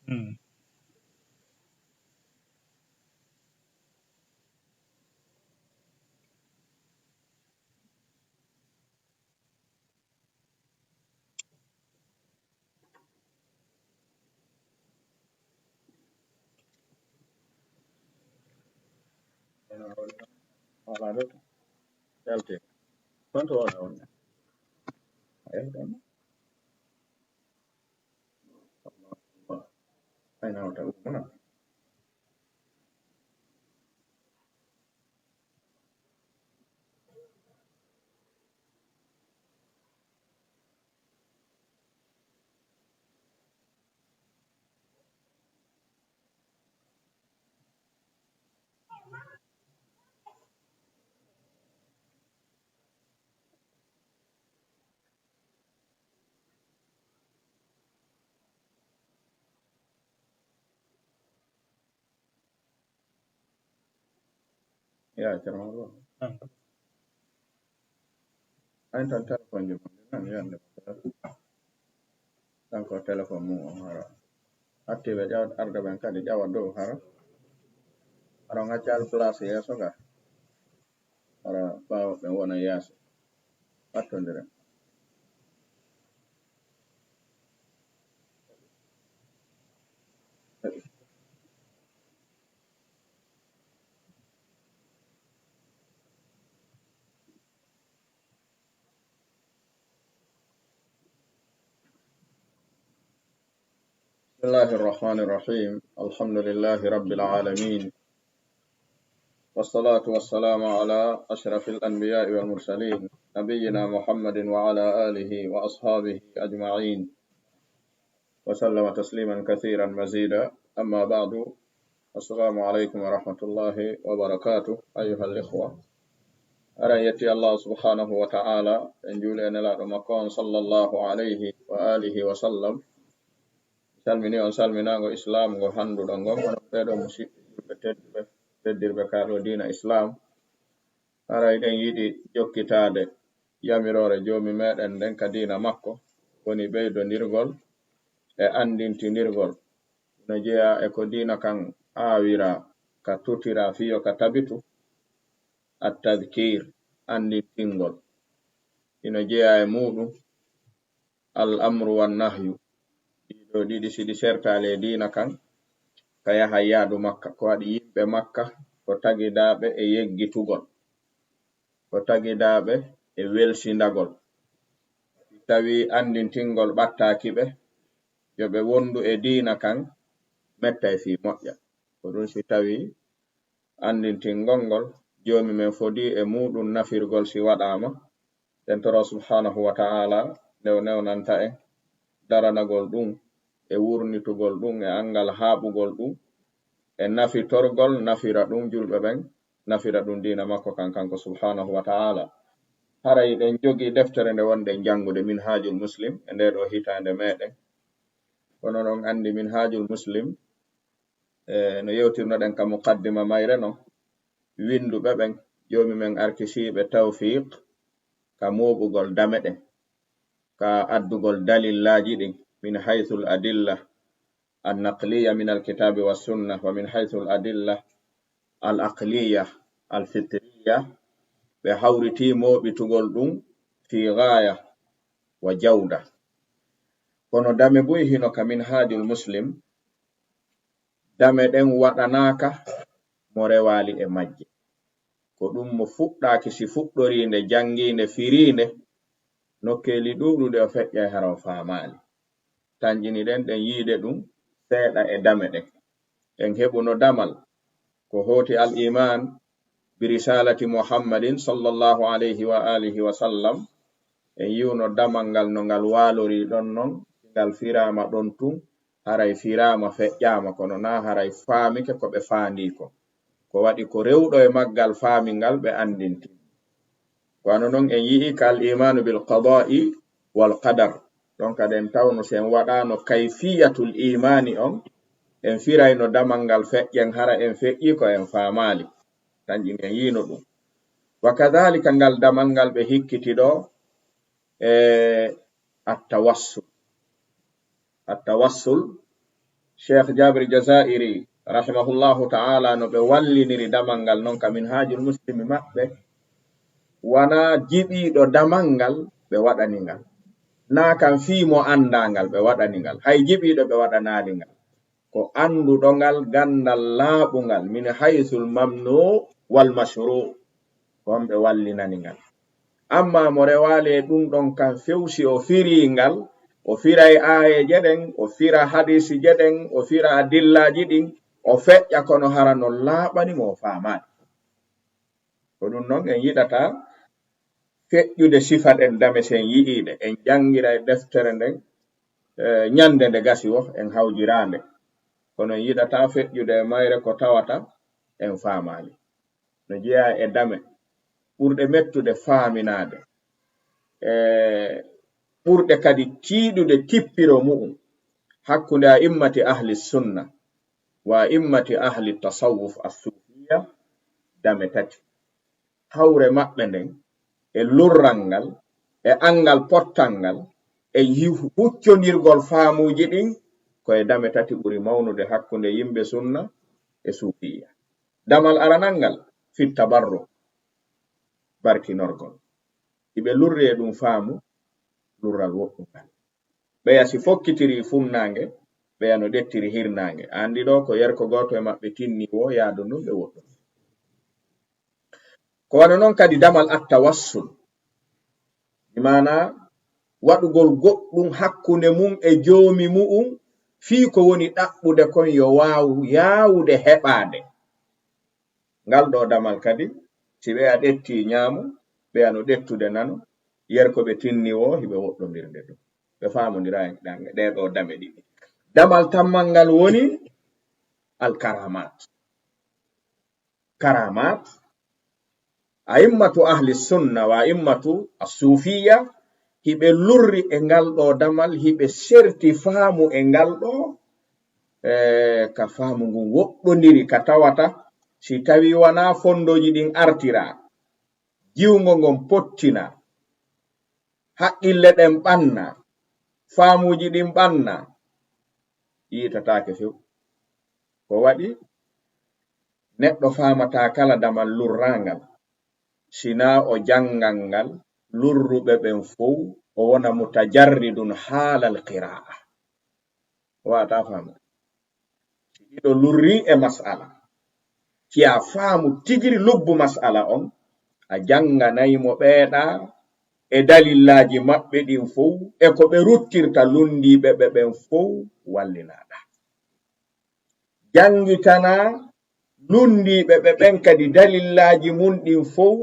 Wala ɗo yalte tonto wona on ayna wata umuna ya cermo ɗo ayn tan téléphone ji mon nan yande kanko téléphone mum o hara active ƴawat arde ɓen kadi ƴawa dow hara hara ngaccal place yeeso ga hara ɓawa ɓen wona yaasi wattodiren بسم الله الرحمن الرحيم الحمد لله رب العالمين والصلاة والسلام على أشرف الأنبياء والمرسلين نبينا محمد وعلى آله وأصحابه أجمعين وسلم تسليما كثيرا مزيدا أما بعد السلام عليكم ورحمة الله وبركاته أيها الإخوة أرأيتي الله سبحانه وتعالى أن جولين لكم صلى الله عليه وآله وسلم salmini on salminago islam go handuɗo gon onon ɓeɗo musidɓe teddirɓe kaɗo dina islam ara eɗen yiɗi jokkitade yamirore jomi meɗen nden ka dina makko woni ɓeydodirgol e andintinirgol no jeeya e ko dina kan awira ka tutira fiyo ka tabitu at-tadhkir andintingol ino jeeya e muɗum al amru wan nahyu ɗo ɗiɗi siɗi sertale dina kan ka yaha yaadu makka ko waɗi yimɓe makka ko tagidaɓe e yeggitugol ko tagidaɓe e welsindagol tawi andintingol ɓattakiɓe yo ɓe wondu e dina kan metta e fi moƴƴa ko ɗum si tawi andintingol ngol jomi men fodi e muɗum nafirgol si waɗama den toro subhanahu wa ta'ala newnanta en daranagol ɗum e wurnitugol ɗum e angal haɓugol ɗum e nafitorgol nafira ɗum julɓe ɓen nafira ɗum dina makko kan kanko subhanahu wa ta'ala hara yiɗen jogi deftere nde wonde jangude minhajul muslim e nde ɗo hitande meɗen kono ɗon andi minhajul muslim no yewtirnoɗen ka muqaddima mayre no winduɓe ɓen jomi men arkisiɓe tawfiq ka moɓugol dameɗen ka addugol dalillaji ɗin من حيث الأدلة النقلية من الكتاب والسنة ومن حيث الأدلة العقلية الفطرية بحورتي مو بتقول في غاية وجودة kono dame boy hino ka minhajul muslim dame ɗen waɗanaka mo rewali e majje ko ɗum mo fuɗɗaki si fuɗɗorinde janginde firinde nokkeli ɗuɗuɗe o feƴƴa e haraw famali tanjini ɗen ɗen yiide ɗum seeɗa e dame ɗen en heɓuno damal ko hoti al iman bi risalati muhammadin sallallahu alayhi wa alihi wa sallam en yiwno damal ngal no ngal walori ɗon non ngal firama ɗon tun haray firama feƴƴama kono na haray faamike ko ɓe faandi ko waɗi ko rewɗo e maggal faamingal ɓe andinti wano non en yii ka al imanu bil qada'i wal qadar donc aden tawno sen waɗano kayfiyatul imani on en firayno damal ngal feƴƴen hara en feƴƴi ko en faamali kanjum en yino ɗum wa kadhalika ngal damal ngal ɓe hikkiti ɗo at-tawassul Sheikh Jabir Jazairi rahimahullahu ta'ala no ɓe walliniri damal ngal non ka minhajul muslimi maɓɓe wana jiɓiɗo damal ngal ɓe waɗani ngal na kam fiimo andangal ɓe waɗani ngal hay jiɓiɗo ɓe waɗanali ngal ko anduɗo ngal gandal laaɓungal min haythul mamnu wal mashru kon ɓe wallinani ngal amma mo rewale ɗum ɗon kan fewsi o firi ngal o firay ayeje ɗen o fira hadisi je ɗen o fira adillaji ɗin o feƴƴa kono hara no laaɓani mo famani ko ɗum noon en yiɗata feƴƴude sifa ɗen dame sen yi'iɗe en jangira e deftere nden nyande nde gasi wo en hawjirande kono en yiɗata feƴƴude e mayre ko tawata en famali no jeeya e dame ɓurɗe mettude faaminade ɓurɗe kadi tiiɗude tippiro mu'um hakkunde a immati ahli sunna wa immati ahli tasawuf as-sufiya dame tati hawre maɓɓe nden e lurral ngal e angal pottal ngal e hucconirgol faamuji ɗin koye dame tati ɓuri mawnude hakkunde yimɓe sunna e sufiya damal aranal ngal fit tabarru barkinorgol iɓe lurri e ɗum faamu lurral woɗɗugal ɓeya si fokkitiri funnange ɓeya no ɗettiri hirnange andi ɗo ko yerko goto e maɓɓe tinni wo yaadu ndum ɓe woɗɗum ko wana noon kadi damal attawassul imana waɗugol goɗɗum hakkunde mum e joomi mu'um fii ko woni ɗaɓɓude kon yo waawu yaawude heɓaade ngal ɗo damal kadi si ɓeya ɗetti ñaamu ɓeya no ɗettude nano yerko ɓe tinni wo hiɓe woɗɗodirde ɗum ɓe faamodira ɗe ɗo dame ɗiɗi damal tammal ngal woni alkaramat karamat a'immatu ahli sunna wa a'immatu as-sufiya hiɓe lurri e ngal ɗo damal hiɓe serti faamu e ngal ɗo ka faamu ngun woɗɗodiri ka tawata si tawi wana fondoji ɗin artira jiwngo ngon pottina haqqille ɗen ɓanna faamuji ɗin ɓanna yitatake few ko waɗi neɗɗo faamata kala damal lurrangal sina o jangal ngal lurruɓe ɓen fow o wona mutajarridun haalal qira'a wata faamu ɗiɗo lurri e mas'ala ki a faamu tigiri lubbu mas'ala on a janganayi mo ɓeeɗa e dalillaji maɓɓe ɗin fow e ko ɓe ruttirta lundiɓe ɓe ɓen fow wallinaɗa jangitana lundiɓe ɓe ɓen kadi dalillaji mun ɗin fow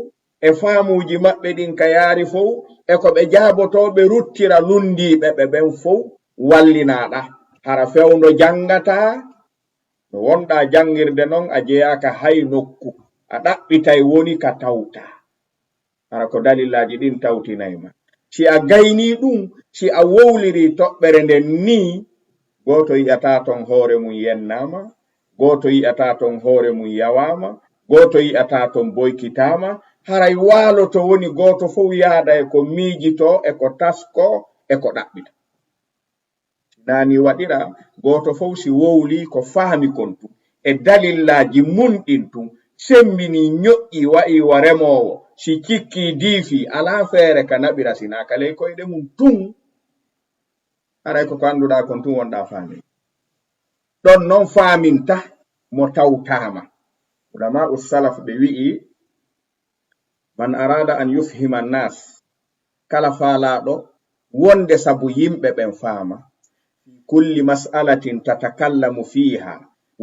e faamuji maɓɓe ɗin ka yaari fow e ko ɓe jaaboto ɓe ruttira lundiɓe ɓe ɓen fow wallinaɗa hara fewndo jangata no wonɗa jangirde noon a jeyaka hay nokku a ɗaɓɓitay woni ka tawta hara ko dalillaji ɗin tawtinayma si a gayni ɗum si a wowliri toɓɓere nden ni goto yi'ata ton hoore mum yennama goto yi'ata ton hoore mum yawama goto yi'ata ton boykitama haray waalo to woni goto fof yaada e ko miijito e ko tasko e ko ɗaɓɓita nani waɗira goto fof si wowli ko faami kon tum e dalillaji munɗin tum sembini ñoƴƴi wa'i wa remowo si cikki diifi ala feere ka naɓira sina kaley koyɗe mum tum haray ko anduɗa kon tum wonɗa faami ɗon noon faaminta mo tawtama ulama ussalaf ɓe wi'i man arada an yufhima nas kala faalaɗo wonde sabu yimɓe ɓen faama kulli mas'alatin tatakallamu fiha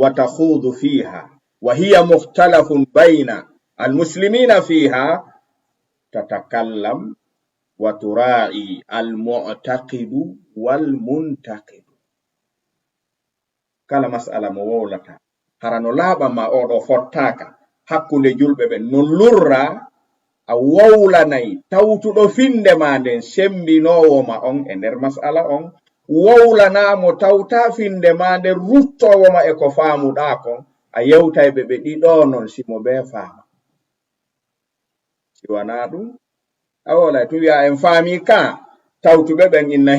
wa takhudu fiha wa hiya mukhtalafun bayna almuslimina fiha tatakallam wa tura'i almu'taqidu wal muntaqidu kala mas'ala mo wowlata hara no laaɓama oɗo fottaka hakkunde julɓe ɓen no lurra a wowlanay tawtuɗo finde ma nden sembinowo ma on e nder mas'ala on wowlanamo tawta finde ma nder ruttowo ma e ko faamuɗa kon a yewtay ɓe ɗiɗo non simo be faama si wana ɗum a wolay tu wi'a en faami ka tawtuɓe ɓen inna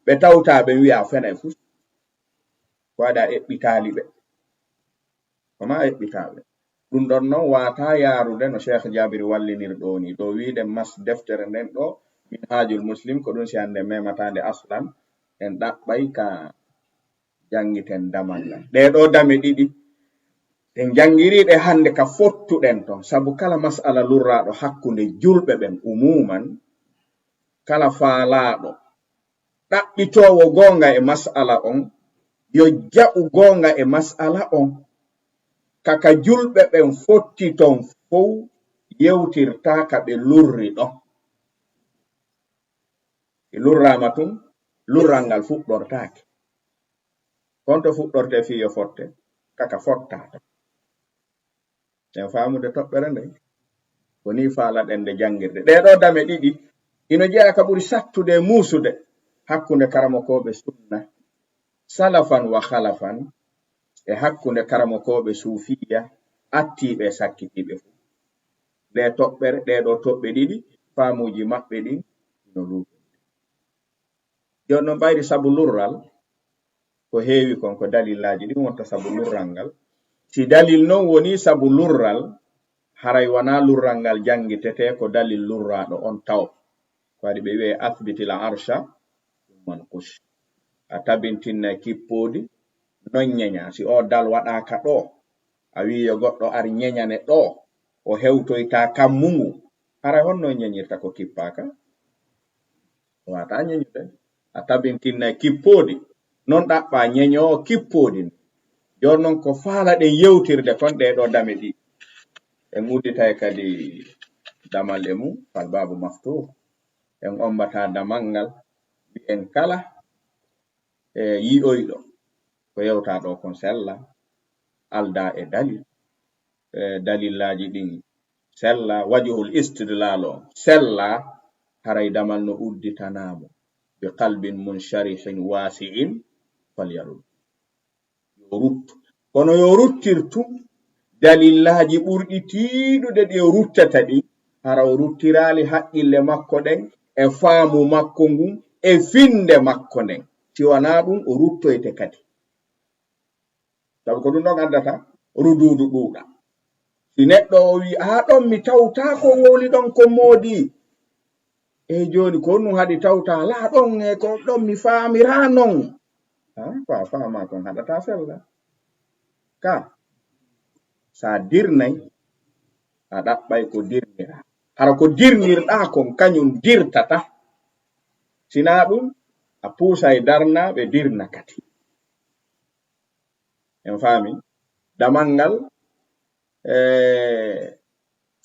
ɓe tawta ɓe wi'a fenay fu ko waɗa eɓɓitaali ɓe koma eɓɓitaaɓe ɗum ɗon noon wata yaarude no cheikh jabiri wallinirɗo ni ɗo wiide mas deftere nden ɗo minhajul muslim ko ɗum si hande mematande aslan en ɗaɓɓay ka jangiten damal ngal ɗeɗo dame ɗiɗi en jangiriɗe hande ka fottuɗen ton sabu kala masala lurraɗo hakkunde julɓe ɓen umuman kala faalaɗo ɗaɓɓitowo gonga e masala on yo jaɓu gonga e masala on kaka julɓe ɓen fotti ton fow yewtirta ka ɓe lurri ɗo e lurrama tun lurral ngal fuɗɗortake konto fuɗɗorte fiyo fotte kaka fottata en famude toɓɓere nde ko ni faalaɗen nde jangirde ɗeɗo dame ɗiɗi ino jeeya ka ɓuri sattude muusude hakkunde karamokoɓe sunna salafan wa khalafan e hakkunde karamokoɓe sufiya attiɓe sakkitiɓe fu ɗe toɓɓere ɗeɗo toɓɓe ɗiɗi faamuji maɓɓe ɗin no luuɓe joni noon ɓayri sabu lurral ko heewi kon ko dalillaji ɗin wonta sabu lurral ngal si dalil noon woni sabu lurral haray wana lurral ngal jangitete ko dalil lurraɗo on taw ko waɗi ɓe wi'e athbitil arsha man kush a tabintinna kippodi non ñeña si o dal waɗaka ɗo a wi yo goɗɗo ar ñeñane ɗo o hewtoyta kammungu haray honno ñeñirta ko kippaka wata ñeñude a tabintinna kippodi non ɗaɓɓa ñeñoo kippodi jon noon ko faala ɗen yewtirde kon ɗeɗo dame ɗi en udditay kadi damal e mum fal babu maftuh en ombata damal ngal en kala e yi'oyɗo ko yewta ɗo kon sella alda e dalil dalillaji ɗin sella wajhul istidlal o sella haray damal no udditanamo bi qalbin munsharihin wasi'in falyarud yo ruttu kono yo ruttirtu dalillaji ɓurɗi tiiɗude ɗi o ruttata ɗi hara o ruttirali haqqille makko ɗen e faamu makko ngun e finde makko nden si wana ɗum o ruttoyte kadi sabu ko ɗum ɗon addata rududu ɗuuɗa si neɗɗo o wi ɗon mi tawta ko woli ɗon ko moodi e joni ko ɗum haɗi tawta la ɗon e ko ɗon mi faamira non ko a faama kon haɗata sella ka sa dirnay a ɗaɓɓay ko dirnira hara ko dirnirɗa kon kañum dirtata sina ɗum a puusay darna ɓe dirna kadi en faami damal ngal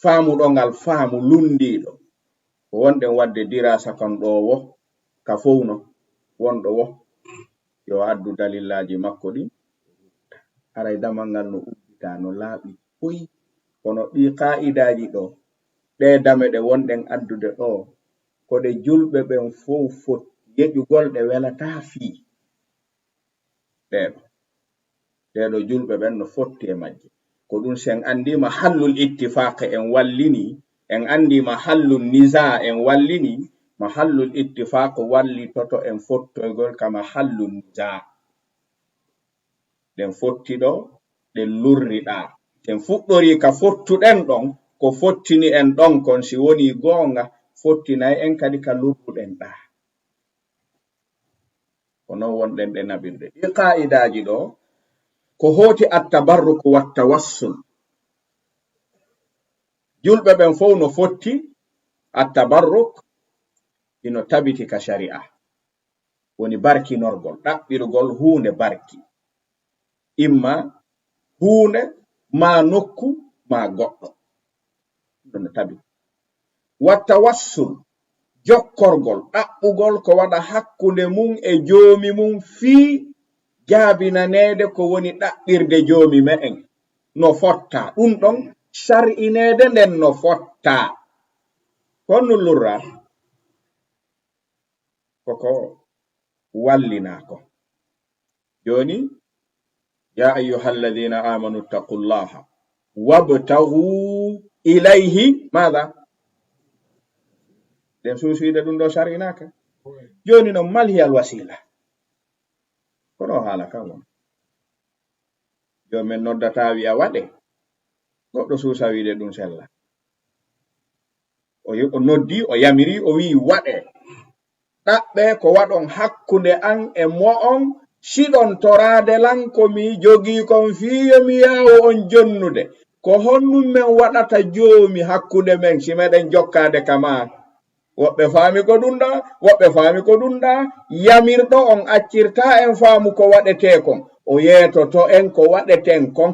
faamuɗo ngal faamu lundiɗo ko wonɗen wadde dirasa kon ɗo wo ka fowno wonɗo wo yo addu dalillaji makko ɗi haray damal ngal no uddita no laaɓi hoyi kono ɗi qa'idaji ɗo ɗe dame ɗe wonɗen addude ɗo ko ɗe julɓe ɓen fof fot yeƴugol ɗe welata fii ɗeɗo julɓe ɓen no fotti e majje ko ɗum sen andi mahallul ittifaq en wallini en andi mahallul niza en wallini mahallul ittifaq walli toto en fottoygol ka mahallul niza ɗen fotti ɗo ɗen lurriɗa en fuɗɗori ka fottuɗen ɗon ko fottini en ɗon kon si woni gonga fottinay en kadi ka lurruɗen ɗa ko non wonɗen ɗe naɓirde ɗi qa'idaji ɗo ko hoti attabarruk wa tawassul julɓe ɓen fof no fotti attabarruk ino tabiti ka sharia woni barkinorgol ɗaɓɓirgol hunde barki imma hunde ma nokku ma goɗɗo no tabi wa tawassul jokkorgol ɗaɓɓugol ko waɗa hakkunde mum e joomi mum fii jaabinanede ko woni ɗaɓɓirde joomi me'en no fotta ɗum ɗon shar'inede nden no fotta honno lurra koko wallinako joni ya ayyuhalladhina amanu taqullaha wabtaghu ilayhi madha den suusuide ɗum ɗo shar'inaka joni no malhiyal wasila kono haala kan won jomen noddata wi'a waɗe goɗɗo suusa wiide ɗum sella o noddi o yamiri o wi waɗe ɗaɓɓe ko waɗon hakkunde an e mo'on siɗon torade lan ko mi jogii kon fiyo mi yawo on jonnude ko honnum men waɗata joomi hakkunde men si meɗen jokkade kama woɓɓe faami ko ɗumɗa woɓɓe faami ko ɗumɗa yamirɗo on accirta en faamu ko waɗete kon o yeetoto en ko waɗeten kon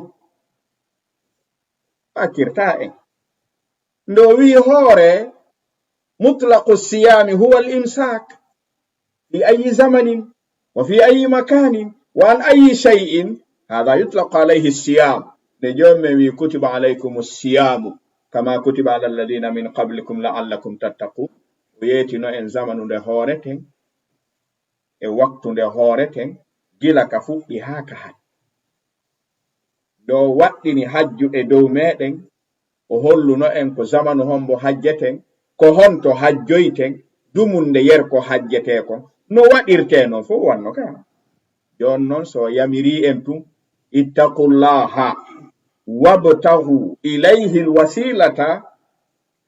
accirta en ndo wi hoore mutlaqu siyami huwa al imsak fi ayi zamanin wa fi ayi makanin wa an ayi shay'in hada yutlaqu alayhi siyam ne jomme wi kutiba alaykum siyamu kama kutiba ala alladhina min qablikum la'allakum tattaqun o yeetino en zamanu nde hooreten e waktu nde hooreten gila ka fuɗɗi haa ka had do waɗɗini hajju e dow meɗen o holluno en ko zamanu hombo hajjeten ko honto hajjoyten dumunde yer ko hajjete kon no waɗirte non fof wanno ka jon noon so yamiri en tun ittaqullaha wabtahu ilayhi alwasilata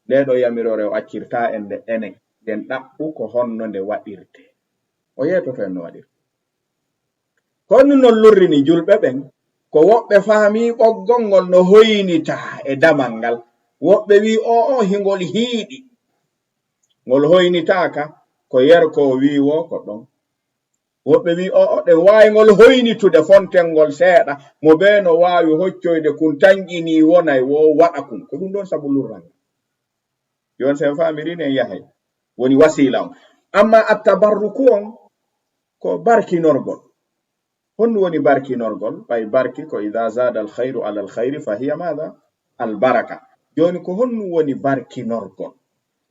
ndeɗo yamirore o accirta en nde enen nden ɗaɓɓu ko honno nde waɗirte o yeetoto en no waɗirte kono non lurrini julɓe ɓen ko woɓɓe faami ɓoggol ngol no hoynita e damal ngal woɓɓe wi o hingol hiiɗi ngol hoynitaka ko yer ko wiwo ko ɗon woɓɓe wi ɗe waawi ngol hoynitude fonten ngol seeɗa mo ɓe no waawi hoccoyde kun tanƴini wonay wo waɗa kun ko ɗum ɗon sabu lurran jon sen faamirini en yahay woni wasila on amma attabarruku on ko barkinorgol honno woni barkinorgol ɓay barki ko ida zada al khayru ala al khayri fa hiya mada al baraka joni ko honno woni barkinorgol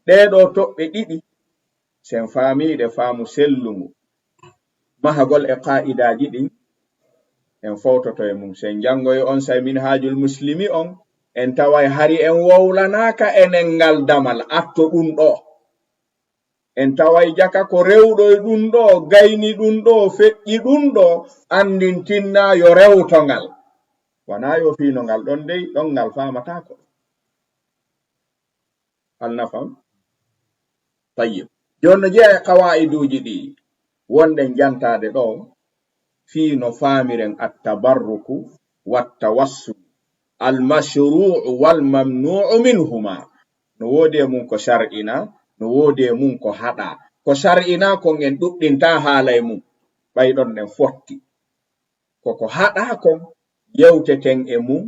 ɗeɗo toɓɓe ɗiɗi sen faamiɗe faamu sellungu mahagol e qa'idaji ɗin en fawtoto e mum sen jangoyo on say min haajul muslimi on en taway hari en wowlanaka enen ngal damal atto ɗum ɗo en taway jaka ko rewɗo e ɗum ɗo gayni ɗum ɗo feƴƴi ɗum ɗo andin tinna yo rewtongal wana yo fiino ngal ɗon dey ɗon ngal famatako alnafam tayyib jonno jeeya qawaiduji ɗi wonɗen jantade ɗo fiino faamiren attabarruku wattawassul almashru'u walmamnu'u minhuma no woodi e mum ko shar'ina no woodi e mum ko haɗa ko shar'ina kon en ɗuɗɗinta haala e mum ɓayɗon ɗen fotti koko haɗa kon yewteten e mum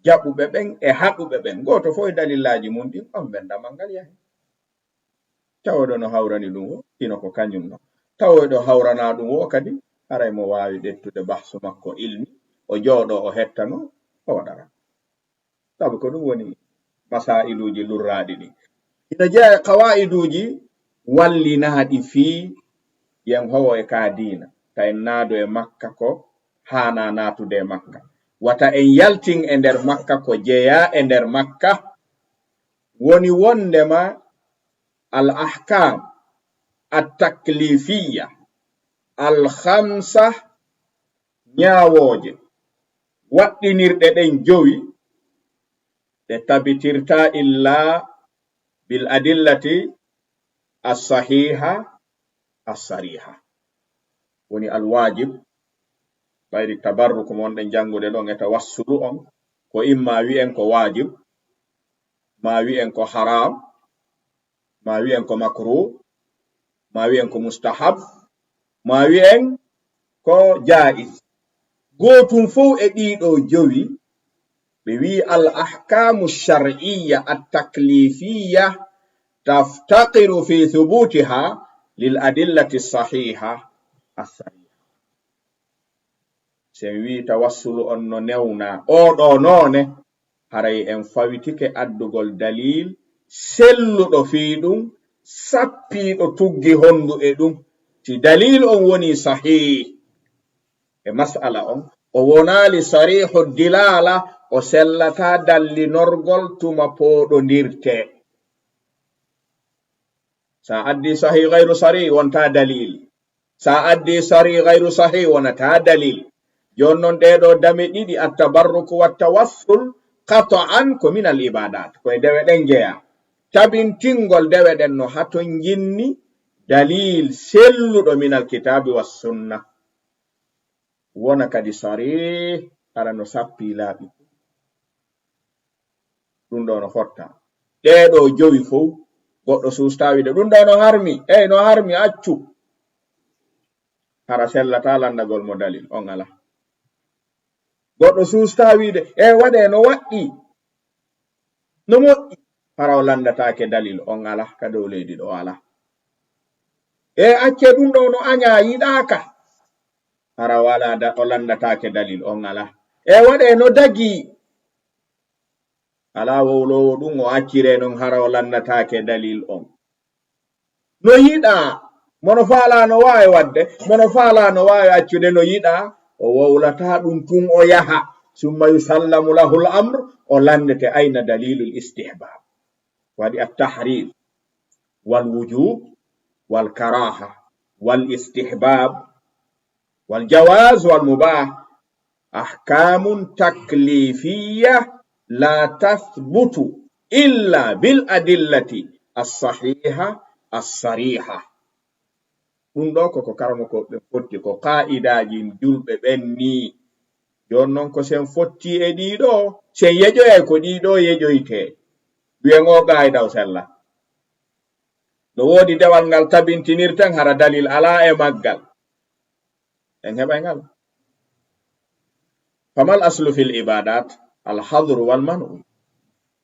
jaɓuɓe ɓen e haɗuɓe ɓen goto fof e dalillaji mum ɗin on ɓen damal ngal yahi tawoɗo no hawrani ɗum o hino ko kañum no tawoɗo hawrana ɗum o kadi haray mo waawi ɗettude bahsu makko ilmi o jooɗo o hettano o waɗara sabu ko ɗum woni masailuji lurraɗi ɗi ina jeeya qawaiduji wallinaɗi fii yen howo e ka diina ta en naado e makka ko hana natude e makka wata en yaltin e nder makka ko jeeya e nder makka woni wondema al ahkam at taklifiya al khamsa nyaawoje waɗɗinirɗe ɗen jowi ɗe tabitirta illa bil adillati as-sahiha as-sariha woni al wajib ɓayri tabarruku mon ɗen jangude ɗon e tawassulu on ko imma wi'en ko wajib ma wi'en ko haram ma wi'en ko makruh ma wi'en ko mustahab ma wi'en ko jaiz gotum fof e ɗiɗo jowi ɓe wi al ahkamu shar'iyya at taklifiyya taftaqiru fi thubutiha lil adillati sahiha as-sariha sen wi tawassulu on no newna oɗo noone haray en fawitike addugol dalil selluɗo fi ɗum sappiɗo tuggi hondu e ɗum ti dalil on woni sahih e mas'ala on o wonali sarihu dilala o sellata dallinorgol tuma poɗodirte sa addi sahih gayru sarih wonta dalil sa addi sarih gayru sahih wonata dalil jonnon ɗeɗo dame ɗiɗi attabarruku wattawassul qata'an ko min al ibadat koye dewe ɗen jeeya tabintingol dewe ɗen no haton jinni dalil selluɗo min al kitabi wassunna wona kadi sarih ara no sappi laaɓi ɗum ɗo no fotta ɗeɗo jowi fof goɗɗo sustawide ɗum ɗo no harmi no harmi accu hara sellata landagol mo dalil on ala goɗɗo sustawide waɗe no waɗɗi no moƴƴi hara o landatake dalil on ala ka dow leydi ɗo ala acce ɗum ɗo no anya yiɗaka hara wala o landatake dalil on ala waɗe no dagi ala wowlowo ɗum o accire non hara o landatake dalil on no yiɗa mono faala no wawi wadde mono faala no wawi accude no yiɗa o wowlata ɗum tun o yaha summa yusallamu lahu l amr o landete ayna dalilul istihbab waɗi attahrir wal wujub wal karaha wal istihbab wal jawaz wal mubah ahkamun taklifiyya la tathbutu illa bil adillati as-sahiha as-sariha ɗum ɗo koko karmako ɓe fotti ko qa'idaji julɓe ɓenni jonnon ko sen fotti e ɗiɗo sen yeƴoyay ko ɗiɗo yeƴoyte wi'en o qa'idaw sella no wodi dewal ngal tabintinirten hara dalil ala e maggal en heɓay ngal famal aslu fil ibadat al hadru wal manu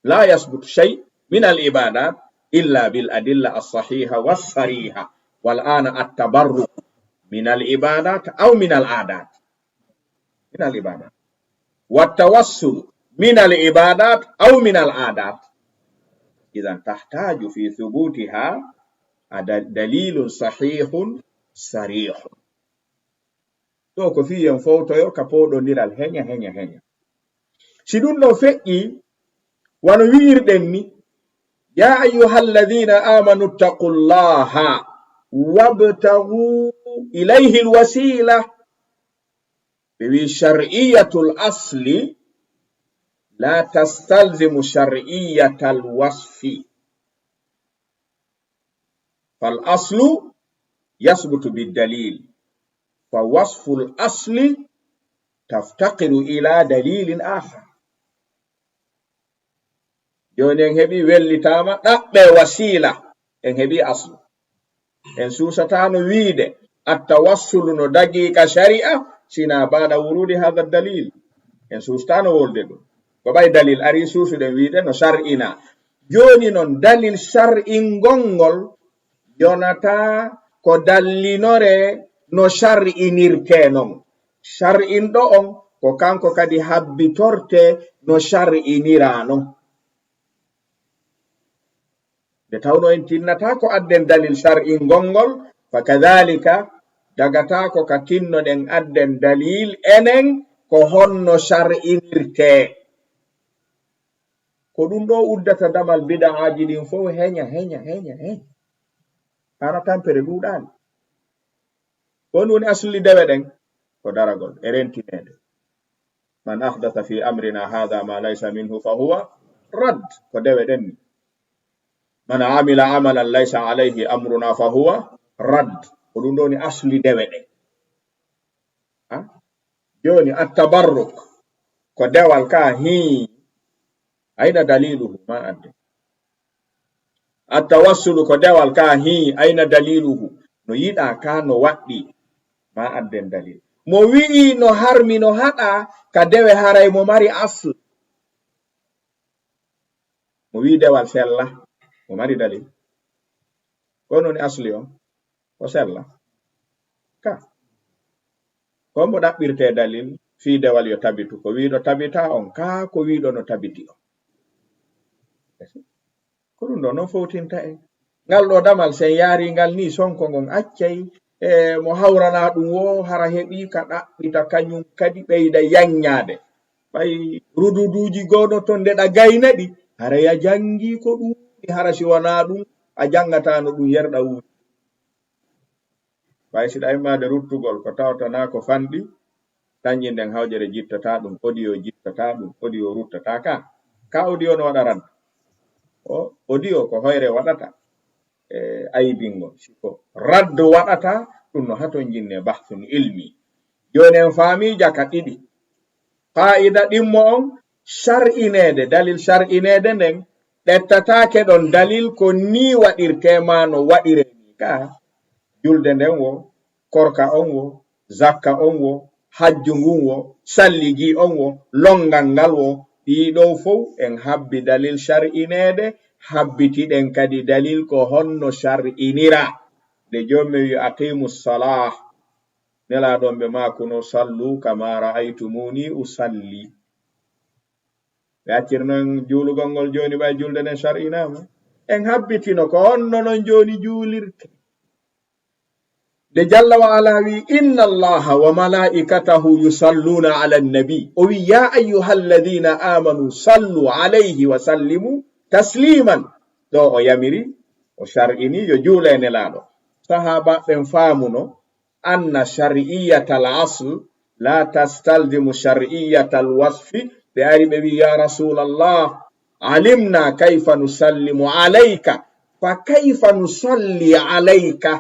la yasbutu shay min al ibadat illa bil adilla as-sahiha was-sariha wal ana at-tabarruk min al ibadat aw min al adat min al ibadat wat tawassul min al ibadat aw min al adat idan tahtaju fi thubutiha dalilun sahihun sarihun to ko fiyen fowtoyo ka poɗodiral henya si ɗum ɗo feƴƴi wano wi'irɗen ni ya ayyuhalladhina amanu ittaqullaha wabtaghu ilayhi alwasila ɓe wi shar'iyatul asli la tastalzimu shar'iyatal wasfi fal aslu yasbutu bid-dalil fa wasful asli taftaqiru ila dalilin akhar joni en heɓi wellitama ɗaɓɓe wasila en heɓi aslu en susatano wiide attawassulu no dagi ka shari'a sina bada wurudi hadha dalil en sustano wolde ɗum ko ɓay dalil ari susuɗen wiide no shar'ina joni non dalil shar'in gongol yonata ko dallinore no shar'inirte non shar'in ɗo on ko kanko kadi habbitorte no shar'inira non de tawno en tinnata ko adden dalil shar'in gongol fa kadhalika dagata ko ka tinnoɗen adden dalil enen ko honno shar'inirte ko ɗum ɗo uddata damal bid'aji ɗin fof henya hara tampere ɗuɗani ko woni asli dewe ɗen ko daragol e rentinede man ahdatha fi amrina hadha ma laysa minhu fa huwa rad ko dewe ɗen ni man amila amalan laysa alayhi amruna fa huwa rad ko ɗum ɗo ni asli dewe ɗen joni attabarruk ko dewal ka ayna daliluhu ma adde attawassulu ko dewal ka ayna daliluhu no yiɗa ka no waɗɗi ma adden dalil mo wi'i no harmi no haɗa ka dewe haray mo mari asl mo wi dewal sella mo mari dalil ko noni asli on ko sella ka ko mo ɗaɓɓirte dalil fi dewal yo tabitu ko wiɗo tabita on ka ko wiɗo no tabiti on ko ɗum ɗo non fowtinta en ngal ɗo damal sen yaari ngal ni sonko ngon accay mo hawrana ɗum wo hara heɓi ka ɗaɓɓita kañum kadi ɓeyda yanñade ɓay rududuji gono ton ndeɗa gaynaɗi hara ya jangi ko ɗuɗi hara si wona ɗum a jangatano ɗum yerɗa wuuɗi ɓay siɗa immade ruttugol ko tawtana ko fanɗi dañƴi nden hawjere jittata ɗum, audio jittata ɗum, audio ruttata ka audio no waɗa ran o audio ko hoyre waɗata aybingo siko raddo waɗata ɗum no haton jinne bahsun ilmi. Joni en faami jaka ɗiɗi. Qaida ɗimmo on shar'inede, dalil shar'inede nden ɗettatake ɗon dalil ko ni waɗirtema no waɗireni ka julde nden wo, korka on wo, zakka on wo, hajju ngun wo, salligi on wo, longal ngal wo, ɗiɗo fof en habbi dalil shar'inede, habbitiɗen kadi dalil ko honno shar'inira. De jommi wi aqimu salah, nelaɗon ɓe makuno sallu kama ra'aytumuni usalli. ɓe accirnon juulugol ngol joni ɓay julde nden shar'inama, en habbitino ko honno non joni juulirte. de jalla wa ala wi inna allaha wa malaikatahu yusalluna ala nabi, o wi ya ayyuha alladhina amanu sallu alayhi wa sallimu tasliman. ɗo o yamiri o shar'ini yo juule nelaɗo. sahaba ɓen faamuno anna shar'iyata al asl la tastalzimu shar'iyata al wasfi. ɓe ari ɓe wi ya rasulallah alimna kayfa nusallimu alayka fa kayfa nusalli alayka.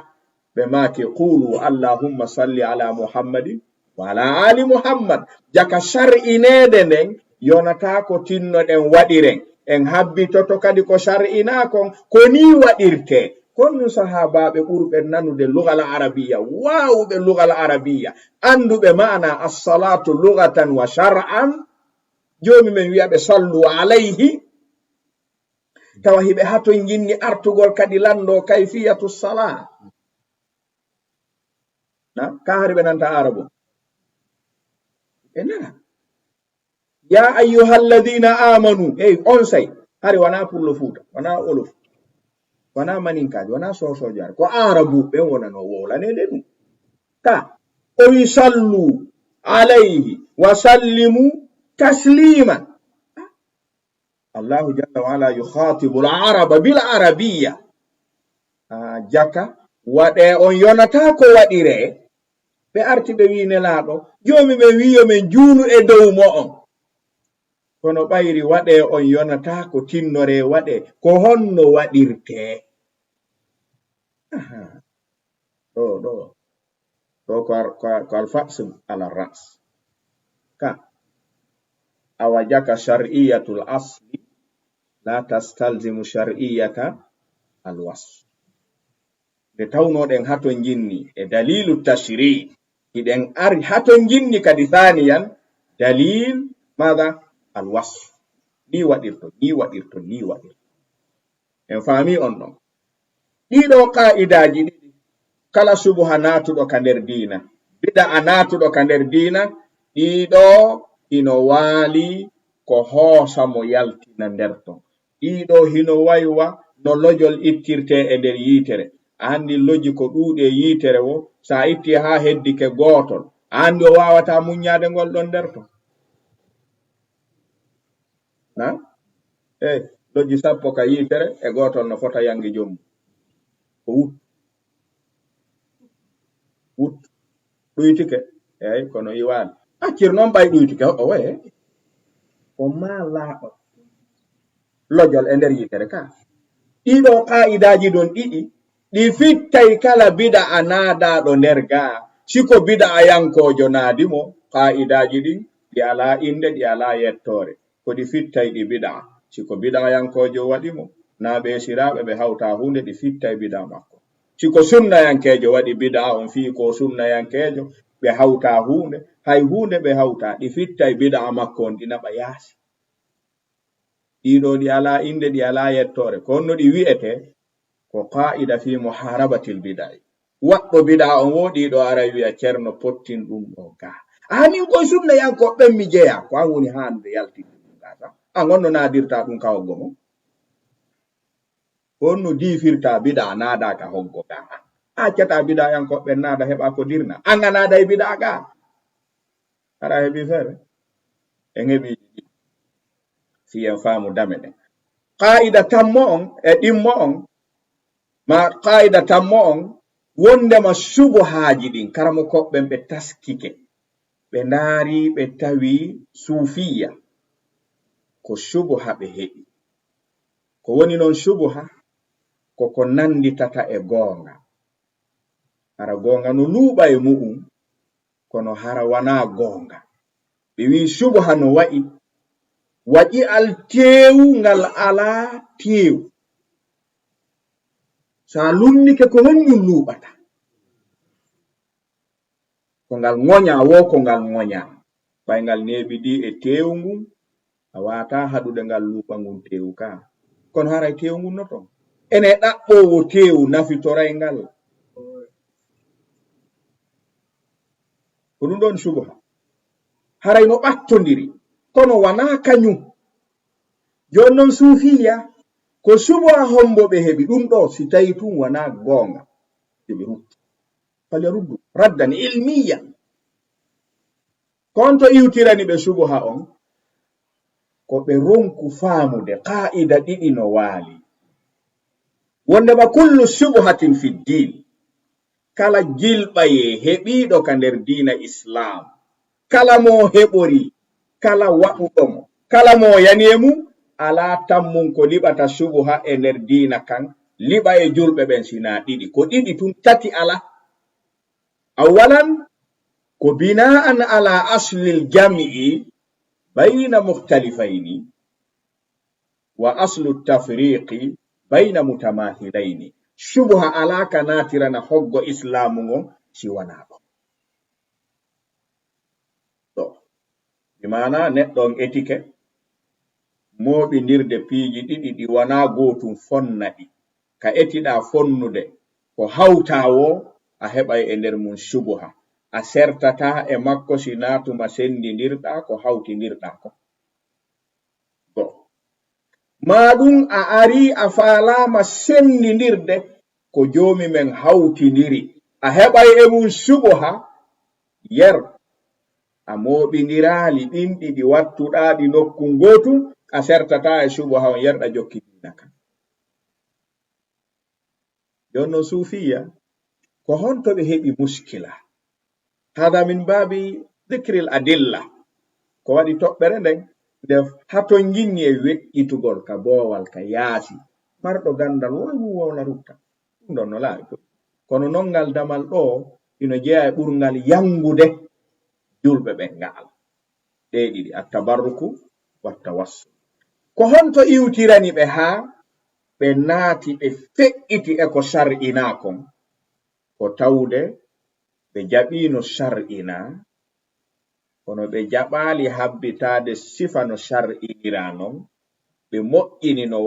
ɓe maki qulu allahumma salli ala muhammadin wa ala ali muhammad. jaka shar'inede nden yonata ko tinnoɗen waɗiren, en habbitoto kadi ko shar'inakon ko ni waɗirte. konno sahabaɓe ɓurɓe nanude lugal arabiya, wawuɓe lugal arabiya, anduɓe ma'ana as-salatu lugatan wa shar'an. joni min wiyaɓe sallu alayhi, tawa hiɓe haton jinni artugol kadi lando kayfiyatu salah. ka hari ɓe nanta arabo enana ya ayyuha alladhina amanu, hey on say hari wana pullo fuuta, wana olof, wana maninkaji, wana sosojar, ko arabu ɓe wonano wolanede ɗum. ka o wi sallu alayhi wa sallimu tasliman. allahu jalla wa ala yukhatibu al-araba bil arabiyya. jaka waɗe on yonata ko waɗire. ɓe arti ɓe wi nelaɗo jomi ɓe wiyo men juulu e dow mo on, kono ɓayri waɗe on yonata ko tinnore waɗe ko honno waɗirte. ɗo ko alfasu ala ras. ka awa jaka shar'iyatul asli la tastalzimu shar'iyata alwasf. nde tawnoɗen haton jinni e dalilu tashri, iɗen ari haton jinni kadi thaniyan dalil maga alwasf. ni waɗirto ni waɗirto ni waɗirto. en faami on ɗon ɗiɗo qa'idaji ɗiɗi kala subuha natuɗo ka nder diina, bida'a natuɗo ka nder diina, ɗiɗo ino waali ko hoosa mo yaltina nder ton. ɗiɗo hino waywa no lojol ittirte e nder yitere. andi loji ko ɗuuɗe yitere wo, sa itti ha heddike gotol, andi o wawata muññade ngol ɗon nder ton. loji 10 ka yitere e gotol no fota yangi jommu ko wut ɗuytike. eyyi kono iwani accir noon ɓay ɗuytike o waye o malaɓa lojol e nder yitere ka. ɗiɗo qa'idaji ɗon ɗiɗi ɗi fittay kala bida'a naadaɗo nder ga. siko bida'a yankojo naadimo, qa'idaji ɗin ɗi ala inde, ɗi ala yettore, ko ɗi fittay ɗi bida'a. siko bida'a yankojo waɗimo, na ɓe siraɓe ɓe hawta hunde, ɗi fittay bida'a makko. siko sunna yankejo waɗi bida'a, on fi ko sunna yankejo, ɓe hawta hunde, hay hunde ɓe hawta, ɗi fittay bida'a makko on, ɗi naɓa yaasi. ɗiɗo ɗi ala inde, ɗi ala yettore, konno ɗi wi'ete ko qa'ida fi muharabatil bid'a. waɗɗo bid'a on woɗi ɗo ara wi'a cerno pottin ɗum ɗo ga. amin koye sunna yanko ɓen mi jeya, ko an woni hande yaltinde ɗum gasa. an gonno nadirta ɗum ka hoggo mo, honno difirta bid'a naada ka hoggo ga. accata bid'a yanko ɓen naada heɓa ko dirna, an a naada e bid'a ga. ara heɓi fere en heɓi si en faamu dame ɗen. qa'ida tammo on e ɗimmo on, ma qaida tammo on wondema subuhaji ɗin karamo koɓɓen ɓe taskike ɓe ndaari ɓe tawi suufiya ko subuha ɓe heɓi. Ko woni noon subuha koko nanditata e goonga. Hara goonga no luuɓa e mu'um, kono hara wana goonga. Ɓe wi subuha no waƴi al teewu ngal alaa teewu. Sa lumnike ko non ñum luuɓata. Ko ngal ŋoña wo ko ngal ŋoña. Ɓay ngal neeɓiɗi e teewu ngun, a wata haɗude ngal luuɓa ngun teewu ka. Kono haray teewu ngun no ton. Ene ɗaɓɓowo teewu nafitoray ngal. Ko ɗum ɗon subuha. Haray no ɓattondiri, kono wana kañum. Jon non suufiya ko subuha hombo ɓe heɓi ɗum ɗo si tawi tun wana goonga. Ɓe ruttu. Falyarudu raddan ilmiya. Konto iwtirani ɓe subuha on, ko ɓe ronku faamude qaa'ida ɗiɗi no waali. Wondema kullu subuhatin fi ddin, kala jilɓaye heɓiɗo ka nder diina Islam, kala mo heɓori, kala waɗuɗomo, kala mo yaniyemu, ala tammum ko liɓata subuha e nder diina kan, liɓa e julɓe ɓen sina ɗiɗi. Ko ɗiɗi tun tati ala. Awalan ko bina'an ala aslil jam'i bayna mukhtalifayni wa aslu tafriqi bayna mutamathilayni. Subuha ala ka natirana hoggo islamu ngon si wana ɗon. To bimana neɗɗon etike moɓindirde piiji ɗiɗi ɗi wana gotum fonnaɗi, ka etiɗa fonnude ko hawtawo a heɓay e nder mum subuha. A sertata e makko si natuma sendindirɗa ko hawtindirɗa ko. Maɗum a ari a falama sendindirde ko jomi men hawtindiri, a heɓay e mum subuha, yer a moɓindirali ɗin ɗiɗi wattuɗaɗi nokkun gotum, a sertata e subuha on yerɗa jokkitina kan. Jonno suufiya ko honto ɓe heɓi muskila. Hada min babi dhikril adilla. Ko waɗi toɓɓere nden nde haton jinni e weƴƴitugol ka boowal ka yaasi. Marɗo gandal woy wowla rutta. Ɗum ɗon no laaɓi. Kono non ngal damal ɗo ino jeeya e ɓurgal yangude julɓe ɓen ngal. Ɗe ɗiɗi attabarruku wattawassul. Ko honto iwtirani ɓe haa ɓe naati ɓe feƴƴiti e ko shar'inakon, ko tawde ɓe jaɓino shar'ina, kono ɓe jaɓali habbitade sifa no shar'inira non, ɓe moƴƴini no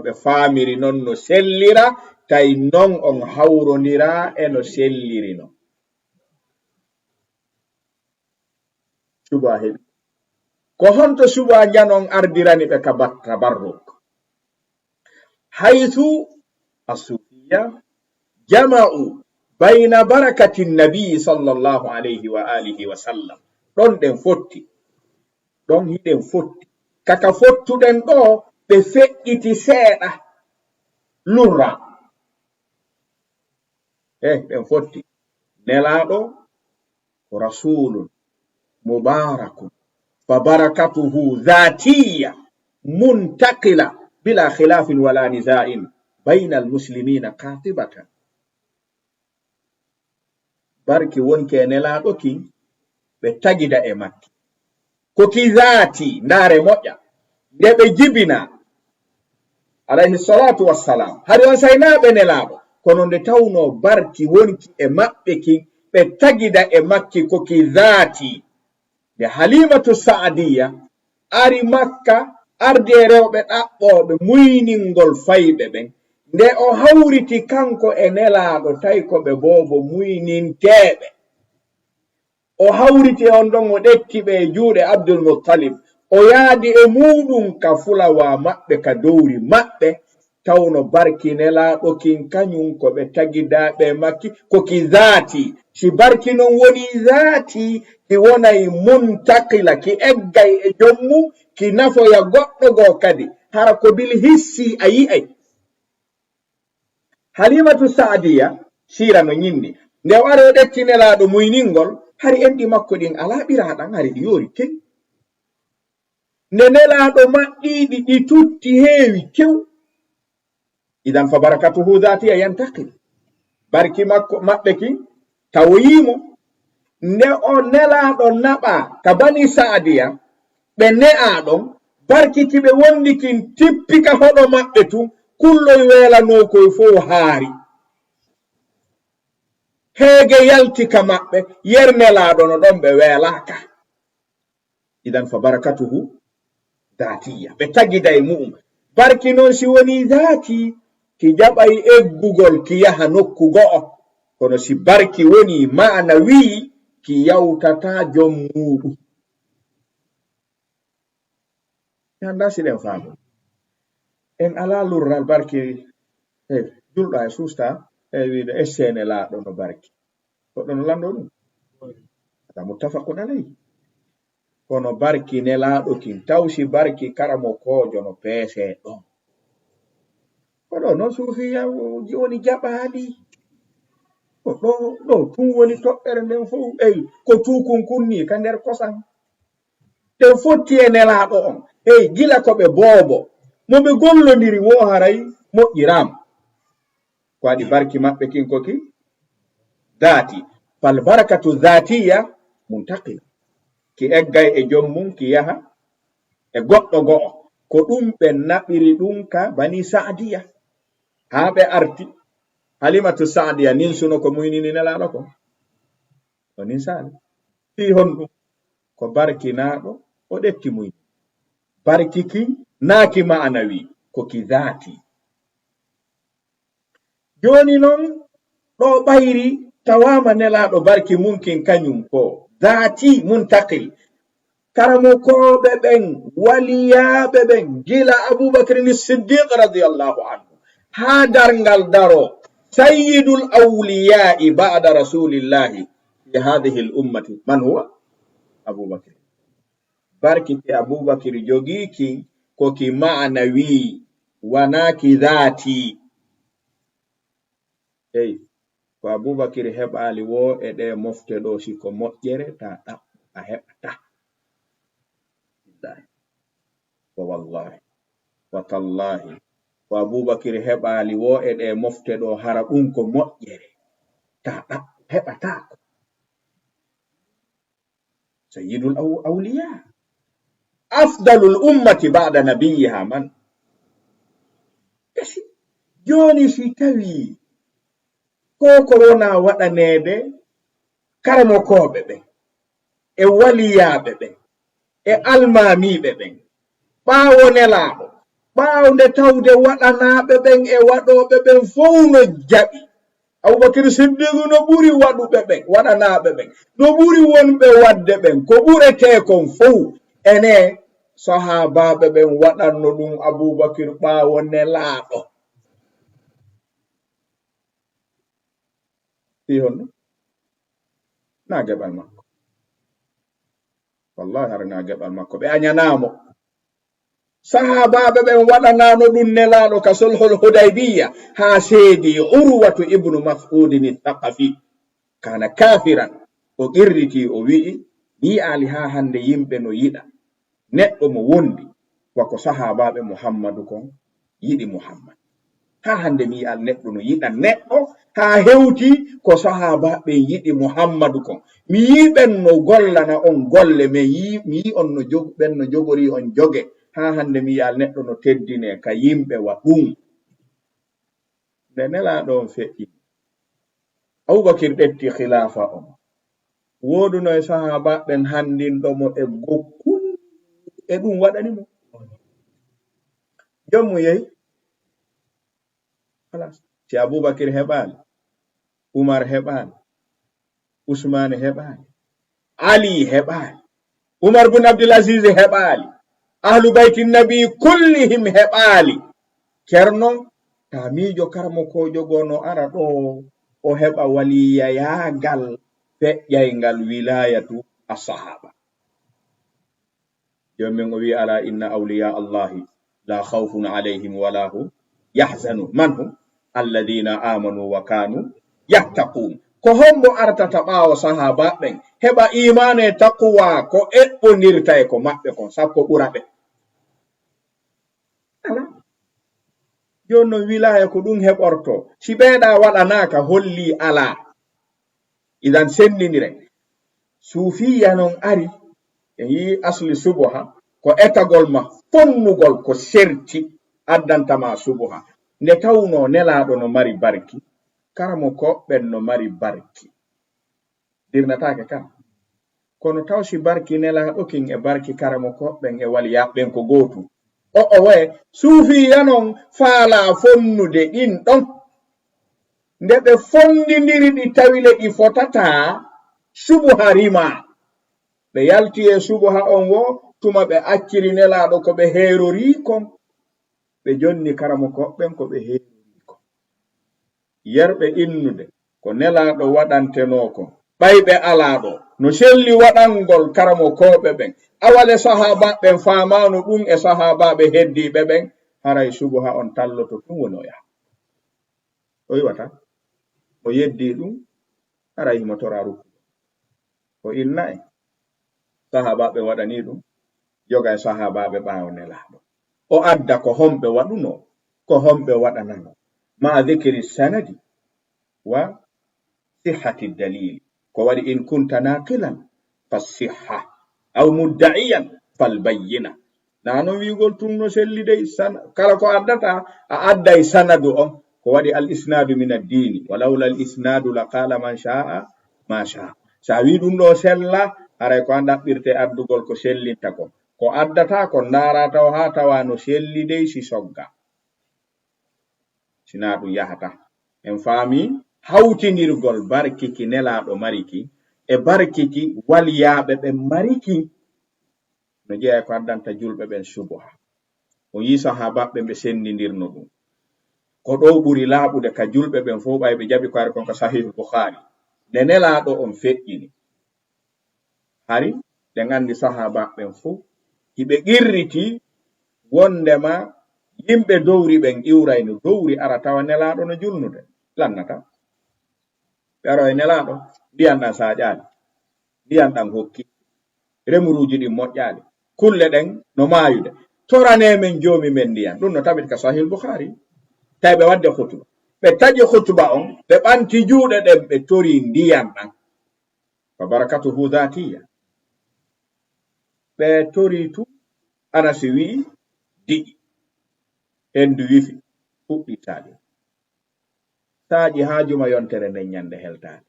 ɓe faamiri non no sellira, tay non on hawrondira e no selliri non. Suba heɓi. Ko honto suba janon ardirani ɓe ka tabarruk. Haythu as-sufiyya jama'u bayna barakati nabi sallallahu alayhi wa alihi wa sallam. Ɗon ɗen fotti. Ɗon hiɗen fotti. Kaka fottuɗen ɗo ɓe feƴƴiti seeɗa lurra. Ɗen fotti. Nelaɗo ko rasulun mubarakun fa barakatuhu dhatiya muntaqila bila khilafin wala niza'in bayna al-muslimina qatibatan. Barki wonke nelaɗo ki ɓe tagida e makki. Ko ki zaati ndaare moƴƴa nde ɓe jibina alayhi salatu wassalam. Hari on saynaɓe nelaɗo, kono nde tawno barki wonki e maɓɓe ki ɓe tagida e makki ko ki zaati. Nde Halimatu Sa'diya ari Makka arde rewɓe ɗaɓɓoɓe muyningol fayɓe ɓen, nde o hawriti kanko e nelaɗo tawi ko ɓe bobo muyninteɓe. O hawriti on ɗon o ɗetti ɓe e juuɗe Abdul Muttalib, o yaadi e muɗum ka fulawa maɓɓe ka dowri maɓɓe, tawno barki nelaɗo kin kañum ko ɓe tagidaɓe makki ko ki zaati. Si barki non woni zaati, ki wonay muntakila, ki eggay e jommu, ki nafoya goɗɗo goo kadi, hara ko bil hissi a yi'ay. Halimatu Sa'diya sira no nyindi, nde wari o ɗetti nelaɗo muyningol, hari enɗi makko ɗin ala ɓiraɗan hari ɗi yori kew nde nelaɗo maɗɗiɗi ɗi tutti heewi kew idan fa barakatuhu dhatiya yantakil barki makko maɓɓe kin tawoyimo nde o nelaɗo naɓa ka bani Saadiya ɓe ne'aɗon barkiti ɓe wondi kin tippika hoɗo maɓɓe tun kulloy welanokoy fof haari heege yaltika maɓɓe yernelaɗo no ɗon ɓe weelaka idan fa barakatuhu dhatiya ɓe tagiday mu'um barki noon si woni dhati ki jaɓay eggugol ki yaha nokku go'o kono si barki woni ma'ana wi'i ki yawtata jom muɗum yanda siɗen faamu en ala lurral barki julɗo e susta e wiide essene laaɗo no barki goɗɗo no lando ɗum ata muttafaqun alayhi kono barki nelaaɗo kin tawsi barki karamo kojo no peese ɗon koɗo noon suufiya woni jaɓaali ɗo tun woni toɓɓere nden fof ko tukun kunni ka nder kosam nden fotti e nelaaɗo on gila ko ɓe boobo mo ɓe gollodiri wo haray moƴƴiram ko waɗi barki maɓɓe kin koki dhati fal barakatu dhatiya muntaqil ki eggay e jommum ki yaha e goɗɗo go'o ko ɗum ɓe naɓiri ɗum ka bani Saadiya haa ɓe arti Halimatu Saadiya nin suno ko muynini nelaɗo ko o nin saali fi honɗum ko barki naaɗo o ɗetti muyni barki kin naaki ma'anawi ko ki dhati joni noon ɗo ɓayri tawama nelaɗo barki mumkin kañum ko dhati muntaqil karamo koɓe ɓen waliyaɓe ɓen gila Abubakrin Siddiq radiyallahu anhu ha darngal daro sayyidul awliya'i ba'da rasulillahi fi hadhihi al ummati man huwa Abubakr barki ti Abubakr jogiki ko ki ma'anawi wana ki dhati ko Abubakr heɓali wo e ɗe mofte ɗo siko moƴƴere ta ɗaɓɓu a heɓata wa wallahi wa tallahi ko Abubakr heɓali wo e ɗe mofte ɗo hara ɗum ko moƴƴere ta ɗaɓɓu heɓatako sayyidul awliya afdalul ummati ba'da nabiyha man joni si tawi ko wona waɗanede karamo koɓe ɓen e waliyaɓe ɓen e almamiɓe ɓen ɓaawo nelaɗo ɓaawde tawde waɗanaɓe ɓen e waɗoɓe ɓen fof no jaɓi Abubakr Siddiq no ɓuri waɗuɓe ɓen waɗanaɓe ɓen no ɓuri wonɓe wadde ɓen ko ɓurete kon fof ene sahabaɓe ɓen waɗanno ɗum Abubakr ɓaawo nelaɗo honno na geɓal makko wallahi har na geɓal makko ɓe añanamo sahabaɓe ɓen waɗanano ɗum nelaɗo ka sulhul hudaybiya ha seedi Urwatu ibnu Mas'udin Thaqafi kana kafiran o qirriti o wi'i mi ali ha hande yimɓe no yiɗa neɗɗo mo wondi wako sahabaɓe Muhammadu kon yiɗi Muhammad ha hande mi al neɗɗo no yiɗa neɗɗo ha hewti ko sahabaɓe yiɗi Muhammadu kon mi yiɓen no gollana on golle mi yi on no ɓen no jogori on joge ha hande mi yal neɗɗo no teddine ka yimɓe wa ɗum nde nelaɗo on feƴƴi Abubakr ɗetti khilafa on woduno e sahabaɓen handinɗomo e gokkul e ɗum waɗanimo jommu yehi si Abubakr heɓali Umar heɓali Usman heɓali Ali heɓali Umar bin Abdul Aziz heɓali ahlu bayti nabi kullihim heɓali cerno tamijo karmo kojo gono ara ɗo o heɓa waliya yagal feƴƴaygal wilayatu as-sahaba jomin o wi ala inna awliya allahi la khawfun alayhim wala hum yahzanun man hum alladhina amanu wa kanu yattaqun ko hombo artata ɓaawo sahaba ɓen heɓa imane taqwa ko eɓɓondirta e ko maɓɓe kon sappo ɓura ɓe. ala joni non wilaya ko ɗum heɓorto si ɓeeɗa waɗanaka holli ala. idan sendiniren sufiya non ari e yi asli subuha ko etagol ma fonnugol ko serti addantama subuha nde tawno nelaɗo no mari barki karamo koɓɓen no mari barki dirnatake kam kono taw si barki nelaɗo kin e barki karamo koɓɓen e wali yaɓɓen ko gootu o waye suufiya non faala fonnude ɗin ɗon nde ɓe fondidiri ɗi tawile ɗi fotata subuha rima ɓe yalti e subuha on wo tuma ɓe acciri nelaɗo ko ɓe heerori kon ɓe jonni karamo koɓɓen ko ɓe heerori kon yerɓe innude ko nelaɗo waɗantenoko ɓayɓe alaɗo no selli waɗangol karamo koɓe ɓen awale sahaba ɓen famano ɗum e sahabaɓe heddiɓe ɓen haray subuha on talloto ɗum woni o yaha o yiwata o yeddi ɗum haray himo tora rukku o ilna e sahabaɓe waɗani ɗum joga e sahabaɓe ɓawo nelaɗo o adda ko homɓe waɗuno ko homɓe waɗanano ma dhikri sanadi wa sihhati dalili ko waɗi in kunta naqilan fasihha aw mudda'iyan falbayyina nano wigol tum no selli dey kala ko addata a adday sanadu on ko waɗi al isnadu min ad-dini walawla al isnadu laqala man sha'a ma sha'a sa wi ɗum ɗo sella haray ko ɗaɓɓirte addugol ko sellinta ko addata ko ndara taw ha tawa no selli dey si sogga sina ɗum yahata en faami hawtinirgol barkiki nelaɗo mariki e barkiki waliyaɓe ɓe mariki no jeeya ko addanta julɓe ɓen subuha o yi sahabaɓe ɓe sendidirno ɗum ko ɗo ɓuri laaɓude ka julɓe ɓen fo ɓay ɓe jaɓi ko ari kon ka sahih bukhari nde nelaɗo on feƴƴini hari ɓe gandi sahabaɓen fo hiɓe qirriti wondema yimɓe dowri ɓen iwrayno dowri ara tawa nelaɗo no julnude lannata ɓe aro e nelaɗo ndiyan ɗan saƴali ndiyan ɗan hokki remuruji ɗin moƴƴali kulle ɗen no mayude torane men jomi men ndiyan ɗum no tabit ka sahih bukhari tawi ɓe wadde hutuba ɓe taƴi hutuba on ɓe ɓanti juuɗe ɗen ɓe tori ndiyan ɗan fa barakatuhu dhatiya ɓe tori tu anasi wi'i diƴi hendu wifi fuɗɗi taƴi taƴi ha juma yontere nden nyande heltade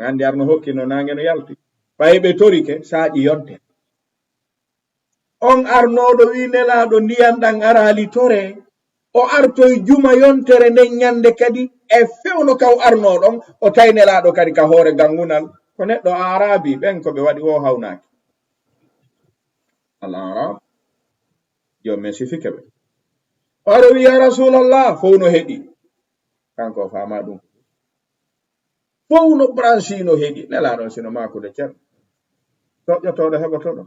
andi arno hokki no nange no yalti ɓayi ɓe torike saƴi yonte on arnoɗo wi nelaɗo ndiyan ɗan arali tore o artoy juma yontere nden nyande kadi e fewno kaw arnoɗon o tawi nelaɗo kadi ka hoore gangunal ko neɗɗo arabi ɓen ko ɓe waɗi o hawnaki al arab jom men sifike ɓe aro wi ya rasulallah fof no heɗi kanko fama ɗum fof no bransino heɗi nelaɗon sino makude ceerno soƴƴotoɗo heɓotoɗo